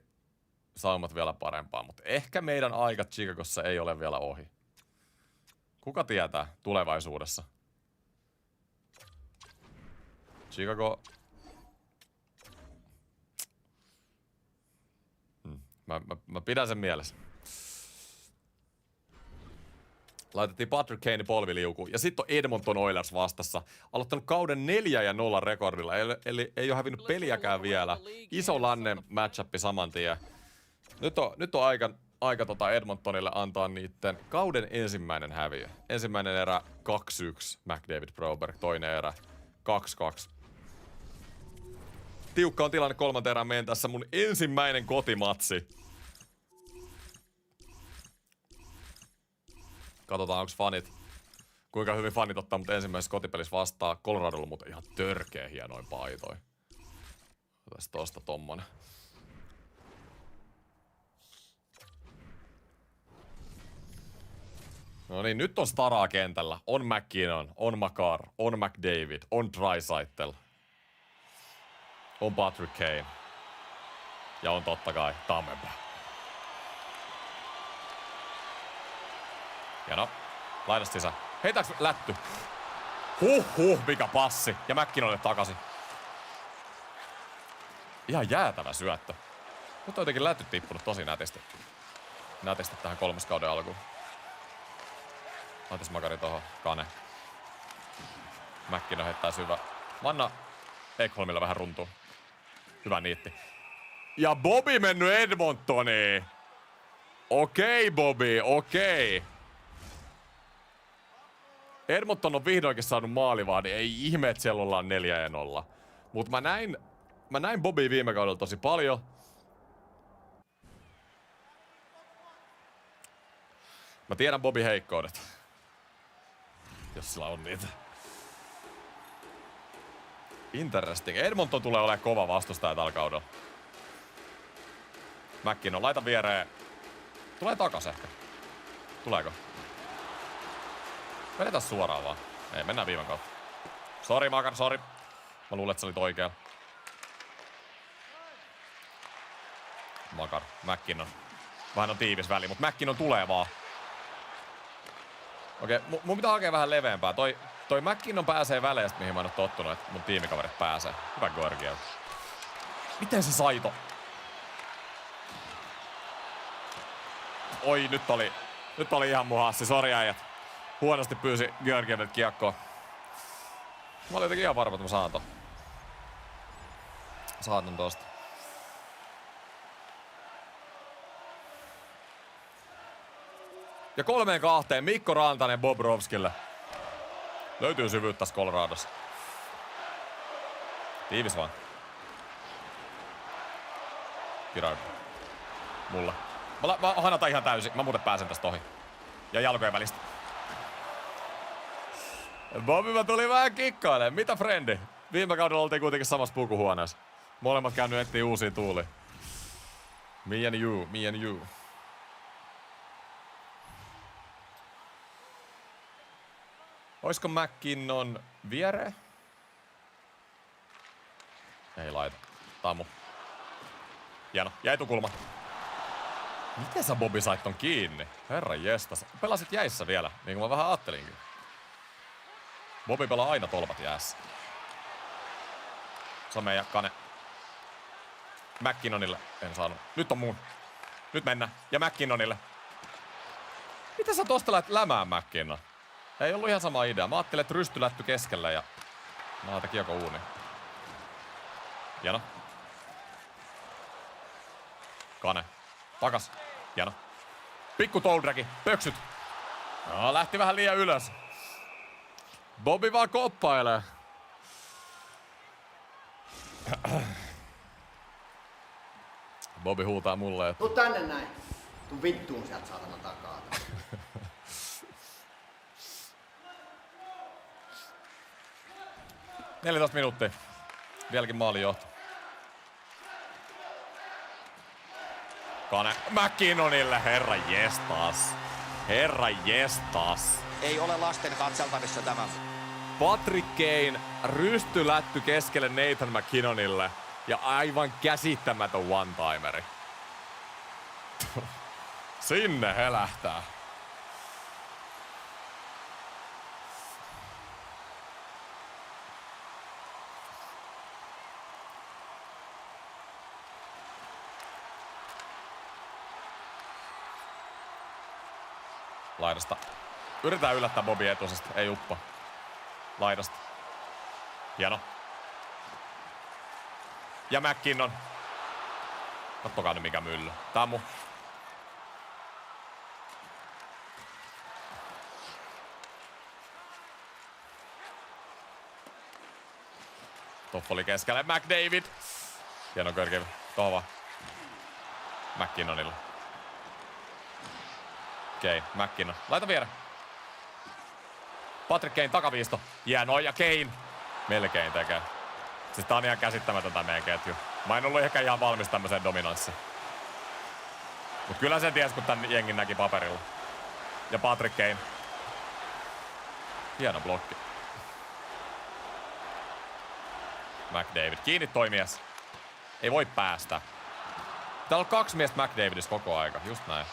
saumat vielä parempaa, mutta ehkä meidän aika Chicagossa ei ole vielä ohi. Kuka tietää tulevaisuudessa? Chicago... Mä pidän sen mielessä. Laitettiin Patrick Kane polviliukuun. Ja sitten on Edmonton Oilers vastassa. Aloittanut kauden 4-0 rekordilla. Eli ei ole hävinnyt peliäkään vielä. Iso lännen matchappi saman tien. Nyt on aika Edmontonille antaa niitten kauden ensimmäinen häviö. Ensimmäinen erä 2-1 McDavid Broberg. Toinen erä 2-2. Tiukka on tilanne 3. erään mentässä. Mun ensimmäinen kotimatsi. Katsotaan, onko fanit, kuinka hyvin fanit ottaa mut ensimmäisessä kotipelissä vastaan. Coloradolla muuten ihan törkeä hienoin paitoi. Otas tosta tommonen. No niin, nyt on staraa kentällä. On McKinnon, on Makar, on McDavid, on Draisaitl. On Patrick Kane. Ja on totta kai Tammeba. Ja no, laidasta sisään. Heitääks lätty? Mikä passi. Ja McKinnonille takaisin. Ihan jäätävä syöttö. Nyt on jotenkin lätty tippunut tosi nätisti. Nätisti tähän 3. kauden alkuun. Laitas Makari tohon. Kane. McKinnon heittää syvä. Manna Ekholmilla vähän runtuu. Hyvä niitti. Ja Bobby mennyt Edmontoniin. Okei, Bobby, okei. Edmonton on vihdoinkin saanut maalivahdin. Ei ihme, että siellä ollaan 4-0. Mut mä näin Bobby viime kaudella tosi paljon. Mä tiedän Bobby heikkoudet. Jos sillä on niitä. Interesting. Edmonton tulee olemaan kova vastustaja tällä kaudella. McKinnon, laita viereen. Tulee takas ehkä. Tuleeko? Vedetään suoraan vaan. Ei, mennään viivan kautta. Sori Makar, sori. Mä luulen, että sä olit oikealla. Makar, McKinnon. Vähän on tiivis väli, mutta McKinnon tulee vaan. Okei, mun pitää hakea vähän leveämpää. Toi McKinnon pääsee väleistä, mihin mä en oo tottunut, että mun tiimikaverit pääsee. Hyvä Georgiev. Miten se saito? Oi, nyt oli ihan mun hassi. Sori äijät. Huonosti pyysi Georgievit kiekkoa. Mä olin jotenkin ihan varma, että mä saan ton. Saatan tosta. Ja 3-2 Mikko Rantanen Bobrovskille. Löytyy syvyyttä tässä Coloradossa. Tiivis vaan. Kirailu. Mulla. Mä hanatan ihan täysin. Mä muuten pääsen tästä ohi. Ja jalkojen välistä. Bobby, mä tulin vähän kikkailemaan. Mitä frendi? Viime kaudella oltiin kuitenkin samassa pukuhuoneessa. Molemmat käynyt etsiä uusia tuulia. Me and you, me and you. Oisko McKinnon viereen? Ei laita. Tammu. Hieno. Ja etukulma. Miten sä Bobby sait ton kiinni? Herran jestas. Pelasit jäissä vielä, niin kuin mä vähän ajattelinkin. Bobby pelaa aina tolpat jäässä. Se on meidän Kane. McKinnonille en saanut. Nyt on mun. Nyt mennään. Ja McKinnonille. Miten sä tosta lähet lämään McKinnon? Ei ollut ihan sama idea. Mä ajattelin, että rysty lätty keskellä ja mä laitan kiekko uuni. Hieno. Kane. Takas. Hieno. Pikku Toldräki. Pöksyt. No, lähti vähän liian ylös. Bobby vaan koppailee. Bobby huutaa mulle, että... Tuu tänne näin. Tuu vittuun sieltä saatana takaa. 14 minuuttia. Vieläkin maalijohto. Kane McKinnonille, herra jestas. Herra jestas. Ei ole lasten katseltavissa tämä. Patrick Kane rystylätty keskelle Nathan McKinnonille ja aivan käsittämätön one-timeri. Sinne helähtää. Laidasta. Yritetään yllättää Bobby etusesta. Ei uppa. Laidasta. Hieno. Ja McKinnon. Kattokaa nyt mikä mylly. Tammu. Toffoli keskelle. McDavid. Hieno Körkevi. Tohon vaan. McKinnonille. Kane, McKinnon. Laita viereen. Patrick Kane takaviisto. Hienoa ja Kane. Melkein tekee. Siis tää on ihan käsittämätöntä meidän ketju. Mä en ollut ehkä ihan valmis tämmöiseen dominanssiin. Mut kyllä sen ties, kun tän jengin näki paperilla. Ja Patrick Kane. Hieno blokki. McDavid. Kiinni toi mies. Ei voi päästä. Täällä on 2 miestä McDavidissa koko aika. Just näin.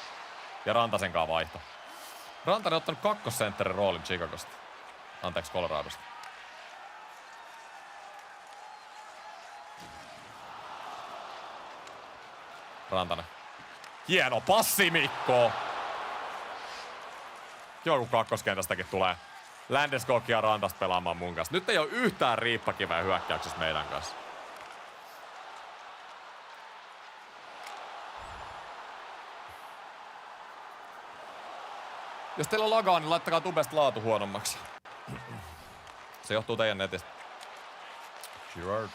Ja Rantasenkaan vaihto. Rantanen on ottanut kakkosentterin roolin Chicagosta. Anteeksi, Coloradosta. Rantanen. Hieno passi, Mikko! Joku kakkoskentästäkin tulee Landeskog ja Rantasta pelaamaan mun kanssa. Nyt ei ole yhtään riippakiveä hyökkäyksessä meidän kanssa. Jos teillä on lagaa, niin laittakaa tubesta laatu huonommaksi. Se johtuu teidän netistä. Girard.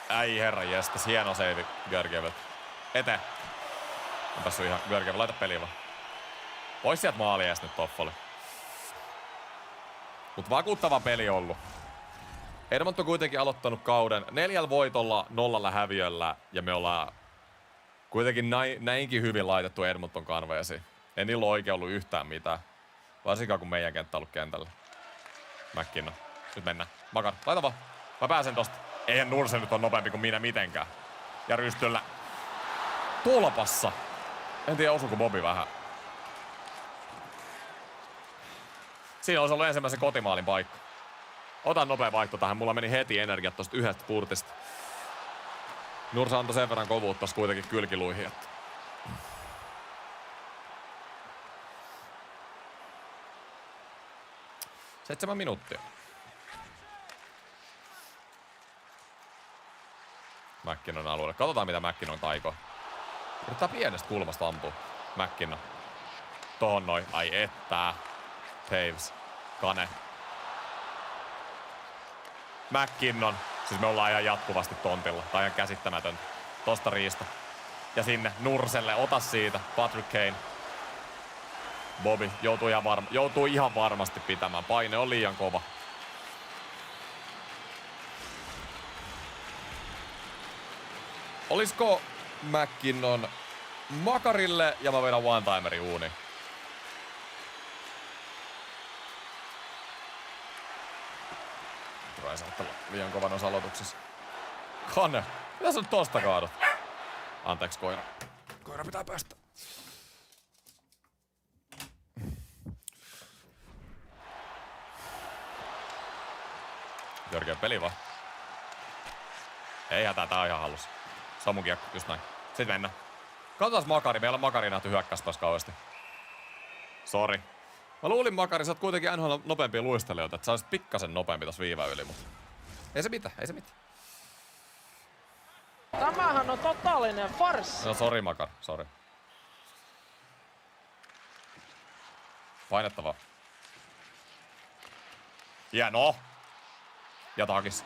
Äi herra jestas, hieno seivi Georgievilta. Eteen. On päässyt ihan Georgiev, laita peliä vaan. Ois sieltä maali ees nyt Toffoli. Mut vakuuttava peli ollut. Edmonton on kuitenkin aloittanut kauden 4 voitolla, 0 häviöllä ja me ollaan kuitenkin näinkin hyvin laitettu Edmonton kanveesi. Ei niillä ole oikein ollut yhtään mitään. Varsinkaan kun meidän kenttä on ollut kentällä. McKinnon. Nyt mennään. Makar, laita vaan. Mä pääsen tosta. Eihän Nurse nyt on nopeampi kuin minä mitenkään. Ja rystyllä. Tolpassa. En tiedä osuuko Bobi vähän. Siinä olisi ollut ensimmäisen kotimaalin paikka. Otan nopea vaihto tähän. Mulla meni heti energiat tosta yhdestä purtista. Nurse antoi sen verran kovuutta tossa kuitenkin kylkiluihin. 7 minuuttia. McKinnon alueelle. Katsotaan mitä McKinnon taikoo. Yrittää pienestä kulmasta ampua. McKinnon. Tohon noin. Ai ettää. Taves. Kane. McKinnon. Siis me ollaan ihan jatkuvasti tontilla. Tää on ihan käsittämätöntä. Tosta riista. Ja sinne Nurselle. Ota siitä. Patrick Kane. Bobby joutuu ihan varmasti pitämään. Paine on liian kova. Olisiko McKinnon Makarille ja mä vedän one-timerin uuni? Tulee saattaa liian kovan osa aloituksessa. Kane, mitä sä nyt tosta kaadot? Anteeksi koira. Koira pitää päästä. Georgiev peli vaan. Ei hätää, tää on ihan hallussa. Se on mun kiekko, just näin. Sitten mennään. Katsotaan Makari, meillä on Makari nähty hyökkäs taas kauheasti. Sori. Mä luulin Makari, sä oot kuitenkin NHL nopeampia luistelijoita, että sä olisit pikkasen nopeampi tossa viivän yli, mutta ei se mitään, ei se mitään. Tämähän on totaalinen farssi. No sori Makar, sori. Painettavaa. Hieno! Ja takis.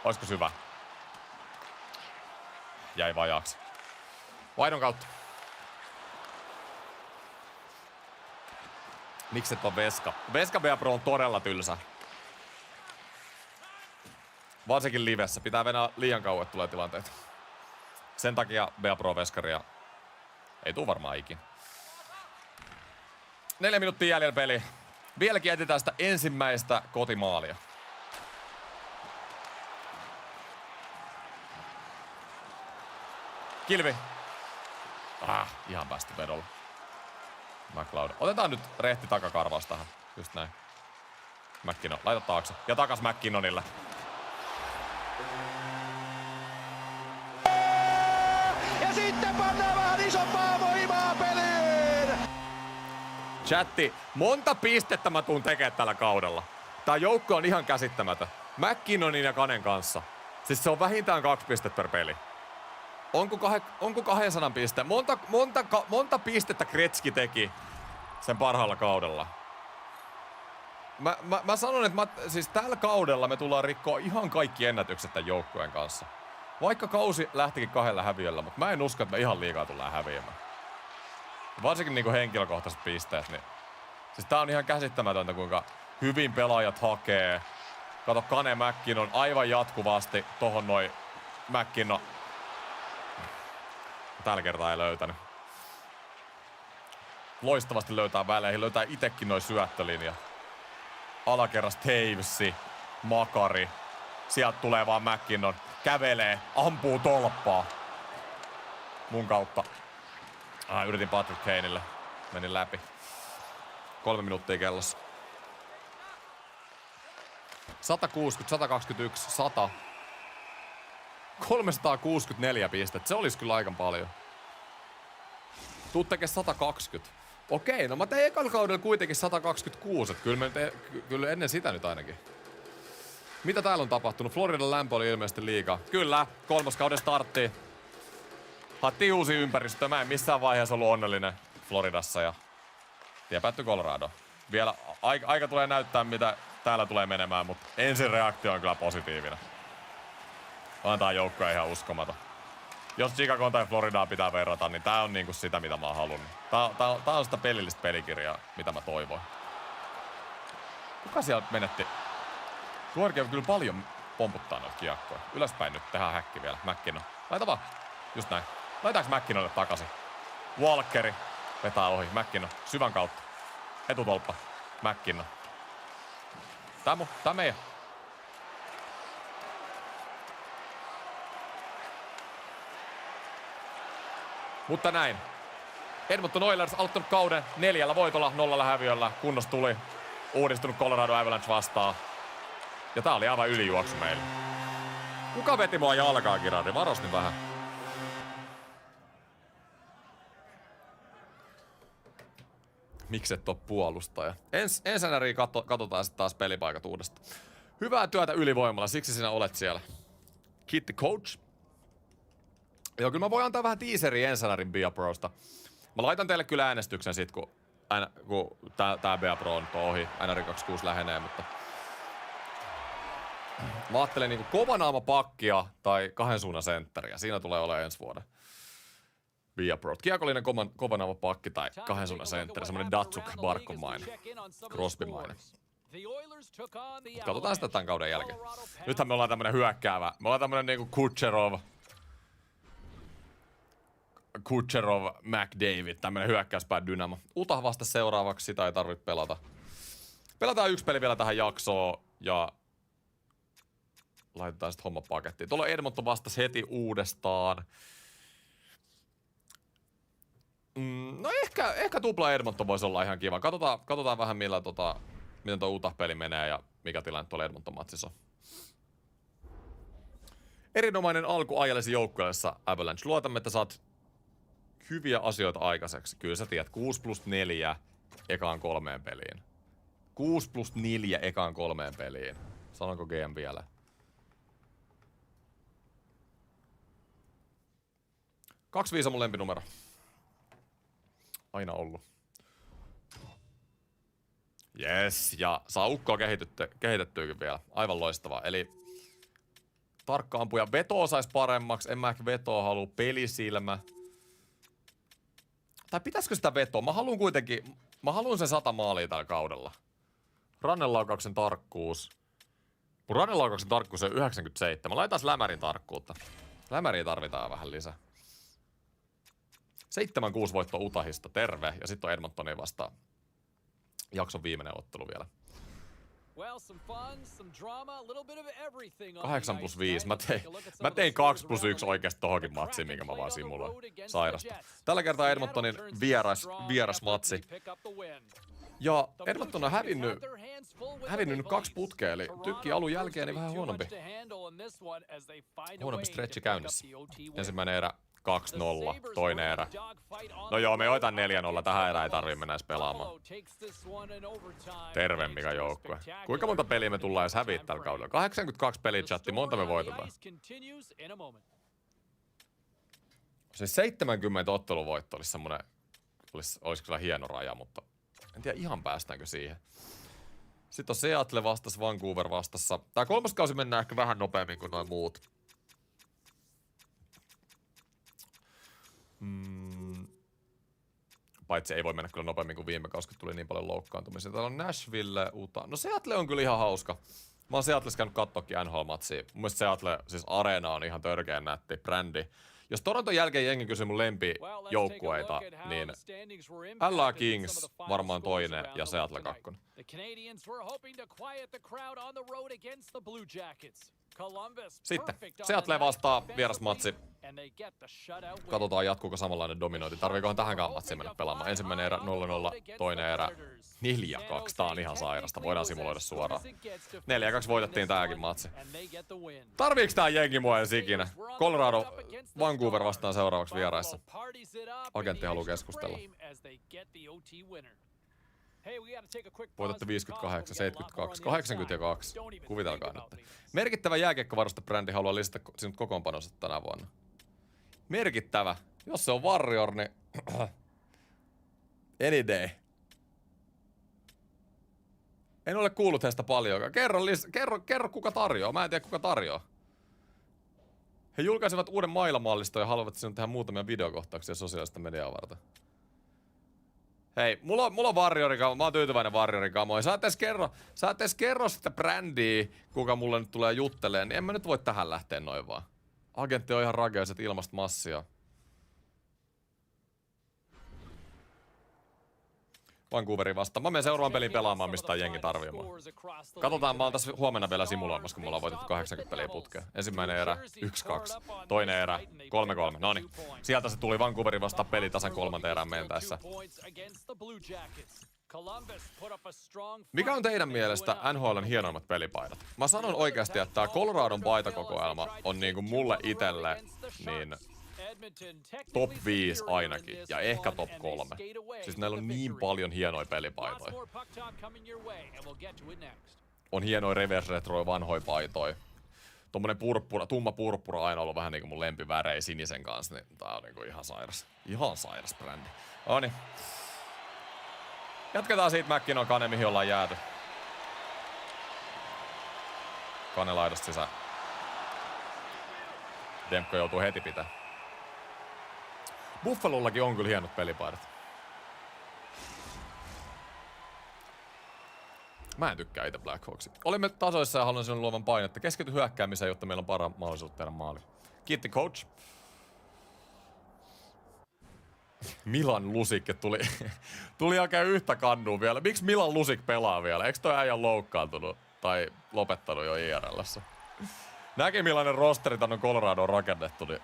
Oisko syvä? Jäi vajaaksi. Vaihdon kautta. Mikset on Veska? Veska Beapro on todella tylsä. Varsinkin livessä. Pitää venää liian kauan, että tulee tilanteita. Sen takia Beapro Veskaria ei tuu varmaan ikin. 4 minuuttia jäljellä peli. Vieläkin etsitään sitä ensimmäistä kotimaalia. Kilvi. Ihan päästi vedolla. McLeod. Otetaan nyt rehti takakarvaus tähän. Just näin. McKinnon. Laita taakse. Ja takas McKinnonille. Ja sitten pannaan vähän isompaa voimaa peliin! Chatti, monta pistettä mä tuun tekemään tällä kaudella. Tää joukko on ihan käsittämätön. McKinnonin ja Kanen kanssa. Siis se on vähintään 2 pistettä per peli. Onko 200 pistettä? Monta pistettä Gretzky teki sen parhaalla kaudella? Mä sanon, että siis tällä kaudella me tullaan rikkoa ihan kaikki ennätykset tämän joukkueen kanssa. Vaikka kausi lähtikin 2 häviöllä, mutta mä en usko, että me ihan liikaa tullaan häviämään. Varsinkin niinku henkilökohtaiset pisteet, niin siis tää on ihan käsittämätöntä, kuinka hyvin pelaajat hakee. Kato, Kane McKinnon aivan jatkuvasti tohon noin McKinnon. Tällä kertaa ei löytänyt. loistavasti löytää väleihin, löytää itekin noi syöttölinjat. Alakerras Tavesi, Makari. Sieltä tulee vaan McKinnon. Kävelee, ampuu tolppaa. Mun kautta. Yritin Patrick Kaneille. Menin läpi. 3 minuuttia kellossa. 160, 121, 100. 364 pistettä. Se olisi kyllä aika paljon. Tuut tekee 120. Okei, no mä tein ekalla kaudella kuitenkin 126. Et kyllä ennen sitä nyt ainakin. Mitä täällä on tapahtunut? Floridan lämpö oli ilmeisesti liikaa. Kyllä, 3. kauden startti. Haettiin uusi ympäristö. Mä en missään vaiheessa ollut onnellinen Floridassa ja tie päättyi Colorado. Vielä aika tulee näyttää, mitä täällä tulee menemään, mutta ensin reaktio on kyllä positiivinen. Antaa joukkoja ihan uskomaton. Jos Chicagoon tai Floridaa pitää verrata, niin tää on niinku sitä, mitä mä oon halunnut. Tää on sitä pelillistä pelikirjaa, mitä mä toivoin. Kuka sieltä menetti? Tuorki on kyllä paljon pomputtaa noita kiekkoja. Ylöspäin nyt, tehdään häkki vielä. McKinnon. Laita vaan. Just näin. Laitaanko McKinnolle takaisin? Walkeri. Vetää ohi. McKinnon. Syvän kautta. Etutolppa. McKinnon. Tää meidän. Mutta näin. Edmonton Oilers aloittanut kauden 4 voitolla, 0 häviöllä. Kunnos tuli. Uudistunut Colorado Avalanche vastaan. Ja tää oli aivan ylijuoksu meille. Kuka veti mua jalkaa, Girardi? Varos nyt vähän. Mikset oo puolustaja? Ensin katsotaan sitten taas pelipaikat uudestaan. Hyvää työtä ylivoimalla, siksi sinä olet siellä. Kiitti coach. Joo, kyllä mä voin antaa vähän teaseria Ensenärin Bia Prosta. Mä laitan teille kyllä äänestyksen sit, kun tää Bia Pro on ohi. NR 26 lähenee, mutta... Mä ajattelen niinku kovanaama pakkia tai 2 suunnan sentteriä. Siinä tulee olemaan ensi vuoden Bia Pro. Kiekollinen kovanaama pakki tai 2 suunnan sentteri. Semmonen Datsuk Barkov-mainen. Crosby-mainen. Katsotaan sitä tän kauden jälkeen. Nythän me ollaan tämmönen hyökkäävä. Me ollaan tämmönen niinku Kucherov, McDavid, tämmönen hyökkäyspää dynamo. Utah vasta seuraavaksi, sitä ei tarvitse pelata. Pelataan 1 peli vielä tähän jaksoon ja laitetaan sit homma pakettiin. Tuolla Edmonton vastas heti uudestaan. No ehkä tupla Edmonton voisi olla ihan kiva. Katsotaan vähän miten tuo Utah-peli menee ja mikä tilanne tuolla Edmonton-matsissa on. Erinomainen alku ajallesi joukkueessa Avalanche. Luotamme, että saat hyviä asioita aikaiseksi. Kyllä sä tiedät, 6+4 ekaan 3 peliin. 6+4 ekaan 3 peliin. Sanonko GM vielä? ...25 on mun lempinumero. Aina ollut. Yes, ja saa ukkoa kehitettyäkin vielä. Aivan loistavaa. Eli tarkka ampuja. Vetoa sais paremmaksi. En mä ehkä vetoa halua. Pelisilmä. Tai pitäisikö sitä vetoa? Mä haluun sen 100 maalia tällä kaudella. Rannelaukauksen tarkkuus. Mun rannelaukauksen tarkkuus on 97. Laitaan lämärin tarkkuutta. Lämäriä tarvitaan vähän lisää. 7-6 voittoa Utahista. Terve. Ja sitten on Edmontonia vastaan. Jakson viimeinen ottelu vielä. 8+5. Mä tein 2+1 oikeesti tohonkin matsiin, minkä mä vaan simuloin. Sairasta. Tällä kertaa Edmontonin vieras matsi. Ja Edmonton on hävinnyt nyt 2 putkea, eli tykki alun jälkeen niin vähän huonompi. Huonompi stretchi käynnissä. Ensimmäinen erä 2-0, toinen erä. No joo, me oitan 4-0, tähän erään ei tarvii mennä edes pelaamaan. Terve mikä joukkue. Kuinka monta peliä me tullaan edes häviä tällä kaudella? 82 peliä chatti, monta me voitetaan? Se 70 otteluvoitto olisi semmonen, olisi kyllä hieno raja, mutta en tiedä ihan päästäänkö siihen. Sitten on Seattle vastas, Vancouver vastassa. Tää 3. kausi mennään ehkä vähän nopeammin kuin noin muut. Paitsi ei voi mennä kyllä nopeammin kuin viime kausi, kun tuli niin paljon loukkaantumisia. Täällä on Nashville, Utah. No Seattle on kyllä ihan hauska. Mä oon Seattles käynyt katsoakin NHL-matsia. Mun mielestä Seattle, siis areena on ihan törkeän nätti, brändi. Jos Toronton jälkeen jengi kysyy mun lempijoukkueita, niin LA Kings varmaan toinen ja Seattle kakkonen. Sitten Seattle vastaa vierasmatsi. Katsotaan jatkuuko samanlainen dominointi. Tarviikohan tähänkään matsiin mennä pelaamaan. Ensimmäinen erä 0-0, toinen erä 4-2. Tää on ihan sairasta. Voidaan simuloida suoraan. 4-2 voitettiin tääkin matsi. Tarviiks tää jengi mua edes ikinä? Colorado, Vancouver vastaan seuraavaksi vieraissa. Agentti haluaa keskustella. Voitatte 58, 72, 82. Kuvitelkaa nyt. Merkittävä jääkiekkovarustebrändi haluaa lisätä sinut kokoonpanossa tänä vuonna. Merkittävä. Jos se on Warrior, niin any day. En ole kuullut heistä paljonkaan. Kerro kuka tarjoaa. Mä en tiedä kuka tarjoaa. He julkaisivat uuden mailamalliston ja haluavat sinut tehdä muutamia videokohtauksia sosiaalista mediaa varten. Hei, mulla on Warriorin kamo, mä oon tyytyväinen Warriorin kamoihin. Sä et edes kerro sitä brändiä, kuka mulle nyt tulee jutteleen, niin en mä nyt voi tähän lähteä noin vaan. Agentti on ihan rageiset ilmasta massia. Vancouverin vastaan. Mä menen seuraavan pelin pelaamaan, mistä on jengi tarvii mua. Katsotaan, mä oon tässä huomenna vielä simuloimassa, kun mulla on voitettu 80 peliä putkeen. Ensimmäinen erä 1-2. Toinen erä 3-3. Noniin. Sieltä se tuli Vancouverin vastaan peli tasan kolmanteen erään mentäessä. Mikä on teidän mielestä NHL:n hienoimmat pelipaidat? Mä sanon oikeasti, että tää Coloradon paitakokoelma on niinku mulle itelle niin top 5 ainakin, ja ehkä top 3. Siis näillä on niin paljon hienoja pelipaitoja. On hienoja reverse retroja, vanhoja paitoja. Tommonen purppura, tumma purppura on aina ollut vähän niinku mun lempivärejä sinisen kanssa, niin tää on niinku ihan sairas. Ihan sairas brändi. Noniin. Jatketaan siitä McKinnon Kane, mihin ollaan jääty. Kane laidasta sisään. Demko joutuu heti pitää. Buffalollakin on kyllä hienot pelipaidat. Mä en tykkää itse Blackhawksia. Olimme tasoissa ja haluan sinun luovan painetta. Keskity hyökkäämiseen, jotta meillä on parhaan mahdollisuus tehdä maali. Kiitti coach. Milan Lusikki tuli oikein yhtä kannua vielä. Miksi Milan Lusik pelaa vielä? Eikö toi äijä loukkaantunut tai lopettanut jo IRL:ssä? Näki millainen rosteri tänne on Coloradoon rakennettu, niin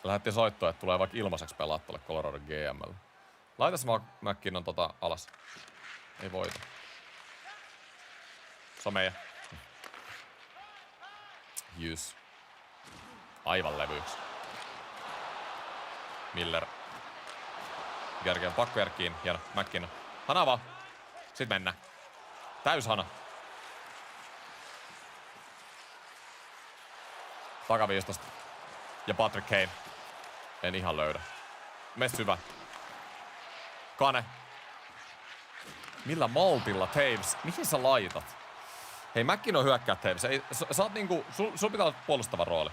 lähdettiin soittoon, että tulee vaikka ilmaiseksi pelaa tuolle Colorado GM:lle. Laitas McKinnon alas. Ei voita. Se on meidän. Jys. Aivan levyyksi. Miller. Järkeä on pakko järkkiin. Hieno. McKinnon. Hana vaan. Sitten mennään. Täys hana. Taka 15. Ja Patrick Kane. En ihan löydä. Mene syvä. Kane. Millä maltilla Taves? Mihin sä laitat? Hei, McKinnon hyökkää Taves. Sä oot niinku, sul pitää olla puolustava rooli.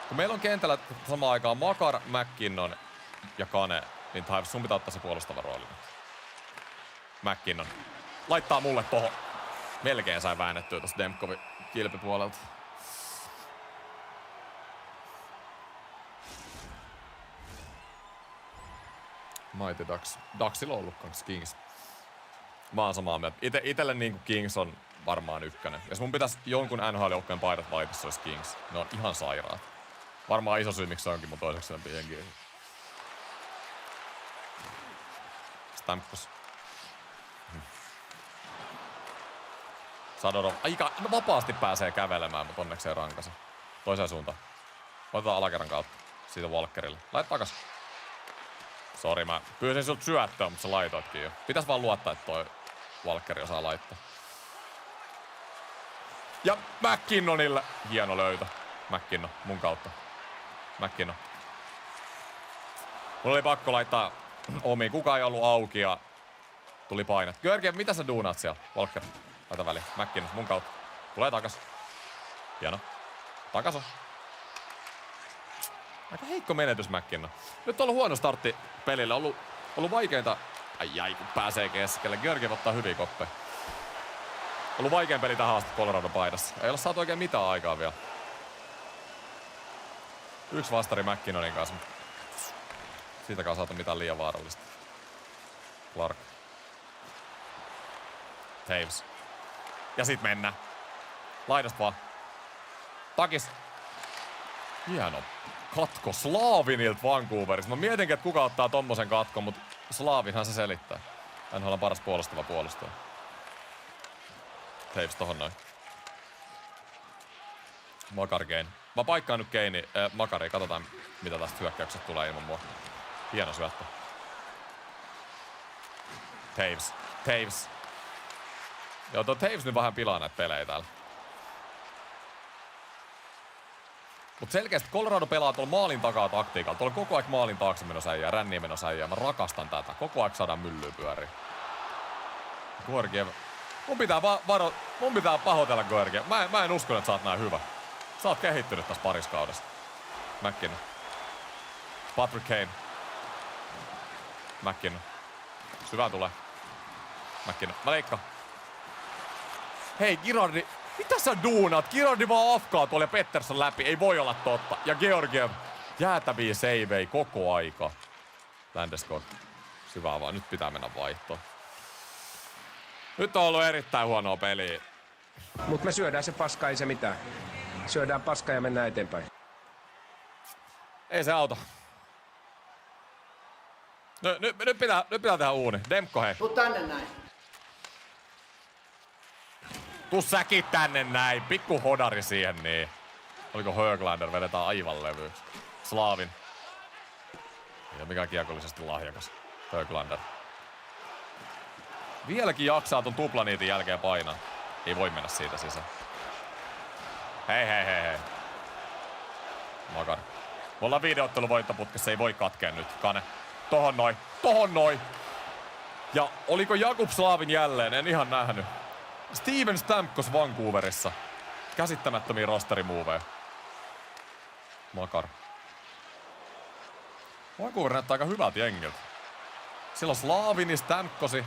Kun meillä on kentällä samaan aikaan Makar, McKinnon ja Kane, niin Taves, sun pitää ottaa se puolustava rooli. McKinnon. Laittaa mulle tohon. Melkein sai väännettyä tosta Demkovin kilpipuolelta. Mighty Ducks. Ducksilla on ollut kans Kings. Mä oon samaa mieltä. Itelle niinku Kings on varmaan ykkönen. Jos mun pitäis jonkun NHL-joukkojen paidat valita, se olisi Kings. Ne on ihan sairaat. Varmaan iso syy, miksi se onkin mun toiseksi lempi jengi. Stamkos. Sadorov. Aika vapaasti pääsee kävelemään, mutta onneksi ei rankase. Toiseen suuntaan. Otetaan alakerran kautta. Siitä Walkerille. Laita takas. Sori, mä pyysin sulta syöttöä, mutta sä laitoitkin jo. Pitäis vaan luottaa, että toi Walkeri osaa laittaa. Ja McKinnonille. Hieno löytö. McKinnon, mun kautta. McKinnon. Mulla oli pakko laittaa omiin. Kukaan ei ollut auki ja tuli painet. Georgiev, mitä sä duunaat siellä? Walker, laita väliin. McKinnon, mun kautta. Tulee takas. Hieno. Takas on. Aika heikko menetys McKinnon. Nyt on ollut huono startti pelille. Ollut vaikeinta. Ai kun pääsee keskelle. Georgiev ottaa hyviä koppeja. Ollut vaikein peli tähän asti Colorado paidassa. Ei ole saatu oikein mitään aikaa vielä. Yksi vastari McKinnonin kanssa. Siitäkaan saatu mitään liian vaarallista. Clark. Taves. Ja sit mennään. Laidasta vaan. Takis. Hieno katko Slaavinilta Vancouverista. Mä mietinkin, että kuka ottaa tommosen katkon, mutta Slaavinhan se selittää. NHL on paras puolustava puolustaja. Taves tohon noin. Makar Kane. Mä paikkaan nyt Makari. Katsotaan, mitä tästä hyökkäyksestä tulee ilman mua. Hieno syöttö. Taves. Joo, tuo Taves nyt vähän pilaa näitä pelejä täällä. Mut selkeästi Colorado pelaa tuolla maalin takaa taktiikalla. Tuolla on koko ajan maalin taakse menosäijää, ränniin menosäijää. Mä rakastan tätä. Koko ajan saadaan myllyä pyöriä. Georgiev. Mun pitää pahoitella Georgiev. Mä en usko, että sä oot näin hyvä. Sä oot kehittynyt tässä parissa kaudessa. McKinnon. Patrick Kane. McKinnon. Syvään tulee. McKinnon. Mä leikkaan. Hei, Girardi. Mitä sä duunaat? Girardi vaan afkaa tuolla ja Pettersson läpi. Ei voi olla totta. Ja Georgiev. Jäätäviä seivei koko aika. Landeskog. Syvää vaan. Nyt pitää mennä vaihtoon. Nyt on ollut erittäin huonoa peliä. Mut me syödään se paska, ei se mitään. Syödään paska ja mennään eteenpäin. Ei se auta. Nyt pitää tehdä uuni. Demko hei. Tuu tänne näin. Tuu säkin tänne näin. Pikku hodari siihen niin. Oliko Höglander? Vedetään aivan levyyksi. Slaavin. Ei ole mikään kiekollisesti lahjakas. Höglander. Vieläkin jaksaa ton tuplaniitin jälkeen painaa. Ei voi mennä siitä sisään. Hei. Makar. Me ollaan videottelun voittoputkessa, ei voi katkea nyt. Kane. Tohon noin. Ja oliko Jakub Slavin jälleen? En ihan nähnyt. Steven Stamkos Vancouverissa. Käsittämättömiä rosterimuoveja. Makar. Vancouver näyttää aika hyvältä jengiltä. Silloin Slavini, Stamkosi.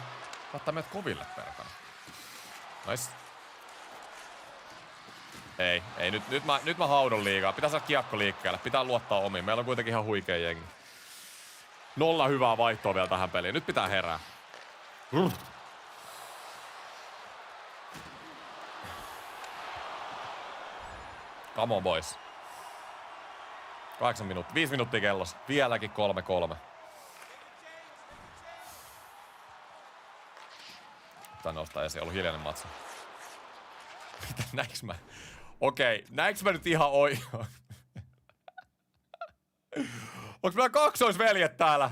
Laittaa meidät koville perkana. Nice. Ei. Nyt mä haudun liikaa. Pitää saada kiekko liikkeelle. Pitää luottaa omiin. Meillä on kuitenkin ihan huikea jengi. 0 hyvää vaihtoa vielä tähän peliin. Nyt pitää herää. Come on boys. 8 minuuttia. 5 minuuttia kellossa. Vieläkin 3-3. Pitää nostaa esiin. Ollut hiljainen matsi. Mitä näinkö mä? Okei, näinkö mä nyt ihan Onks meillä kaksoisveljet täällä?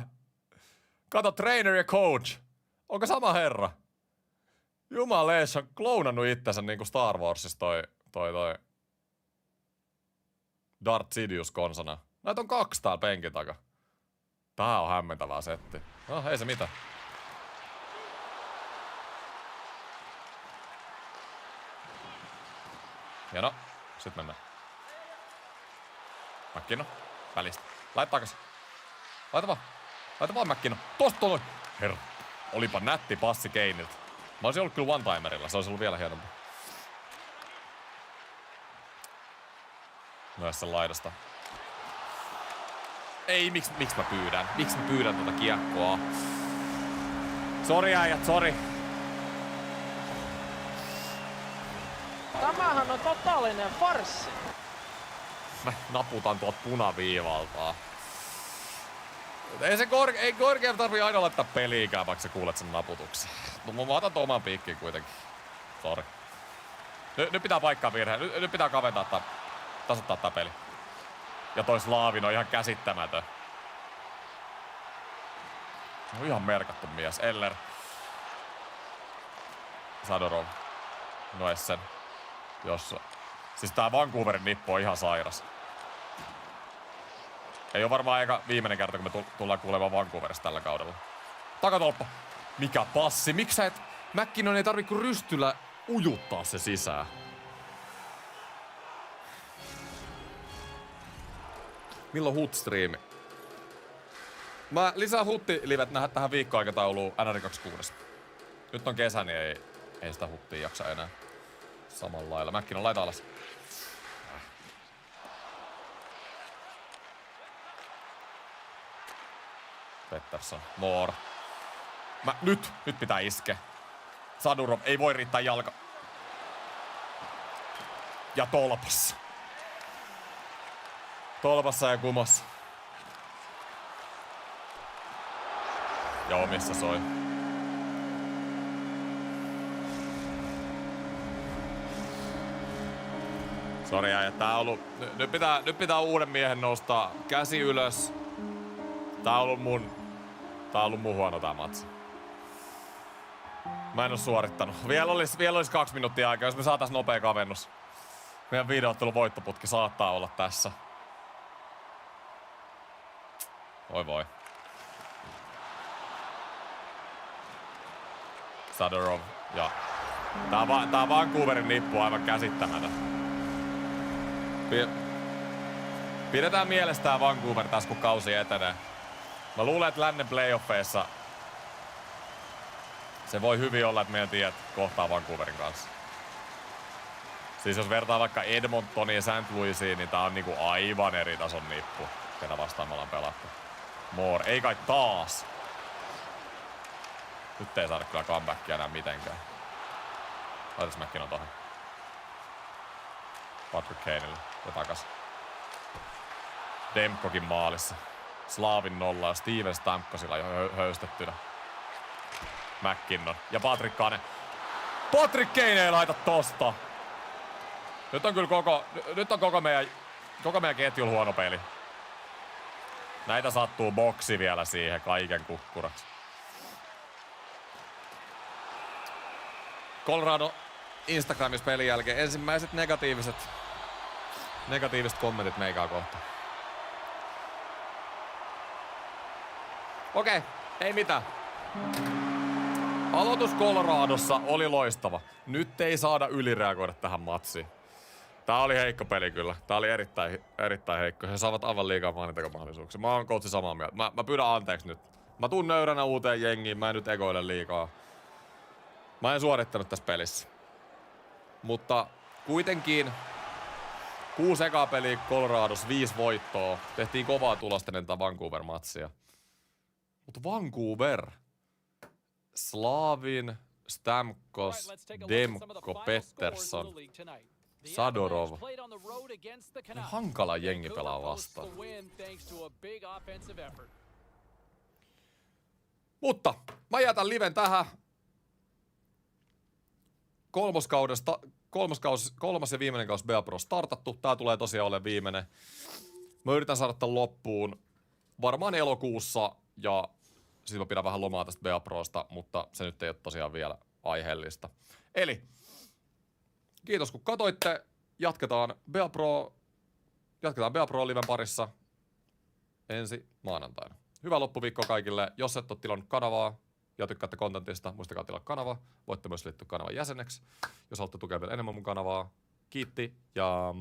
Kato, trainer ja coach. Onko sama herra? Jumalees on klounannut itsensä niinku Star Warsissa toi Darth Sidious konsana. Näitä on 2 täällä penkin taga. Tää on hämmentävää setti. No, ei se mitään. Hieno. Sitten mennään. McKinnon. Välistä. Laita takas. Laita vaan McKinnon. Tosta noin. Herra. Olipa nätti passi Keiniltä. Mä olisin ollut kyllä one-timerilla. Se olisi ollut vielä hienompi. Myös sen laidasta. Ei, miksi mä pyydän? Miksi mä pyydän tota kiekkoa? Sori äijät, sori. Tämähän on totaalinen farssi. Mä naputan tuolta punaviivalta. Ei Georgiev tarvii aina laittaa peliikään, vaikka sä kuulet sen naputuksen. No mä otan tuon oman piikkiin kuitenkin. Sori. Nyt pitää paikkaa virheen. Nyt pitää kaventaa tasoittaa tää peli. Ja toi Slaavin on ihan käsittämätön. Se on ihan merkattu mies. Eller. Sadorov. Noessen. Jossa. Siis tää Vancouverin nippu on ihan sairas. Ei oo varmaan aika viimeinen kerta, kun me tullaan kuulemaan Vancouverista tällä kaudella. Takatolppa. Mikä passi? Miksi sä et... McKinnon ei tarvii kuin rystyllä ujuttaa se sisään. Milloin Hut-striimi? Mä lisään Hutti-livet nähdä tähän viikkoaikatauluun NR26. Nyt on kesä, niin ei sitä Huttia jaksa enää. Samalla lailla. McKinnon laita alas. Pettersson. Moore. Nyt pitää iskeä. Sadurov ei voi riittää jalka. Ja tolpassa. Tolpassa ja kumossa. Ja omissa soi. Sori äijät, tää on ollut... Nyt pitää uuden miehen nostaa käsi ylös. Tää on ollut mun huono tää matsi. Mä en oo suorittanut. Vielä olis 2 minuuttia aikaa, jos me saatais nopea kavennus. Meidän videoottelun voittoputki saattaa olla tässä. Voi. Sadorov ja... Tää Vancouverin nippu on aivan käsittämätön. Pidetään mielessä tää Vancouver tässä kun kausi etenee. Mä luulen, että lännen playoffeissa se voi hyvin olla, että meidän tiet kohtaa Vancouverin kanssa. Siis jos vertaa vaikka Edmontoniin ja St. Louisiin, niin tää on niinku aivan eri tason nippu, ketä vastaan me ollaan pelattu. Moore, ei kai taas. Nyt ei saada kyllä comebackia enää mitenkään. Laitas mäkin on tohon. Patrick Kaneille ja takas. Demkokin maalissa. Slavin nolla ja Steven Stamkosilla jo höystettynä. McKinnon ja Patrick Kane. Patrick Kane ei laita tosta. Nyt on kyllä koko meidän ketjun huono peli. Näitä sattuu boksi vielä siihen kaiken kukkuraksi. Colorado Instagramissa pelin jälkeen ensimmäiset negatiiviset kommentit meikää kohtaan. Okei, ei mitään. Aloitus Coloradossa oli loistava. Nyt ei saada ylireagoida tähän matsiin. Tää oli heikko peli kyllä. Tää oli erittäin heikko. He saavat aivan liikaa maalintekomahdollisuuksia. Mä oon coachi samaa mieltä. Mä pyydän anteeksi nyt. Mä tuun nöyränä uuteen jengiin. Mä en nyt egoile liikaa. Mä en suorittanut tässä pelissä. Mutta kuitenkin 6 ekaa peliä Coloradossa, 5 voittoa. Tehtiin kovaa tulosta ennen tätä Vancouver-matsia. Mutta Vancouver, Slavin, Stamkos, Demko, Pettersson, Sadorov. Hankala jengi pelaa vastaan. Mutta mä jätän liven tähän. Kolmas ja viimeinen kausi BA Pro startattu. Tää tulee tosiaan olemaan viimeinen. Mä yritän saada tän loppuun varmaan elokuussa ja sit mä pidän vähän lomaa tästä BA Prosta, mutta se nyt ei ole tosiaan vielä aiheellista. Eli kiitos kun katoitte. Jatketaan BA Pro liven parissa ensi maanantaina. Hyvää loppuviikkoa kaikille. Jos et ole tilannut kanavaa ja tykkäätte kontentista, muistakaa tilata kanava. Voitte myös liittyä kanavan jäseneksi, jos haluatte tukea vielä enemmän mun kanavaa. Kiitti ja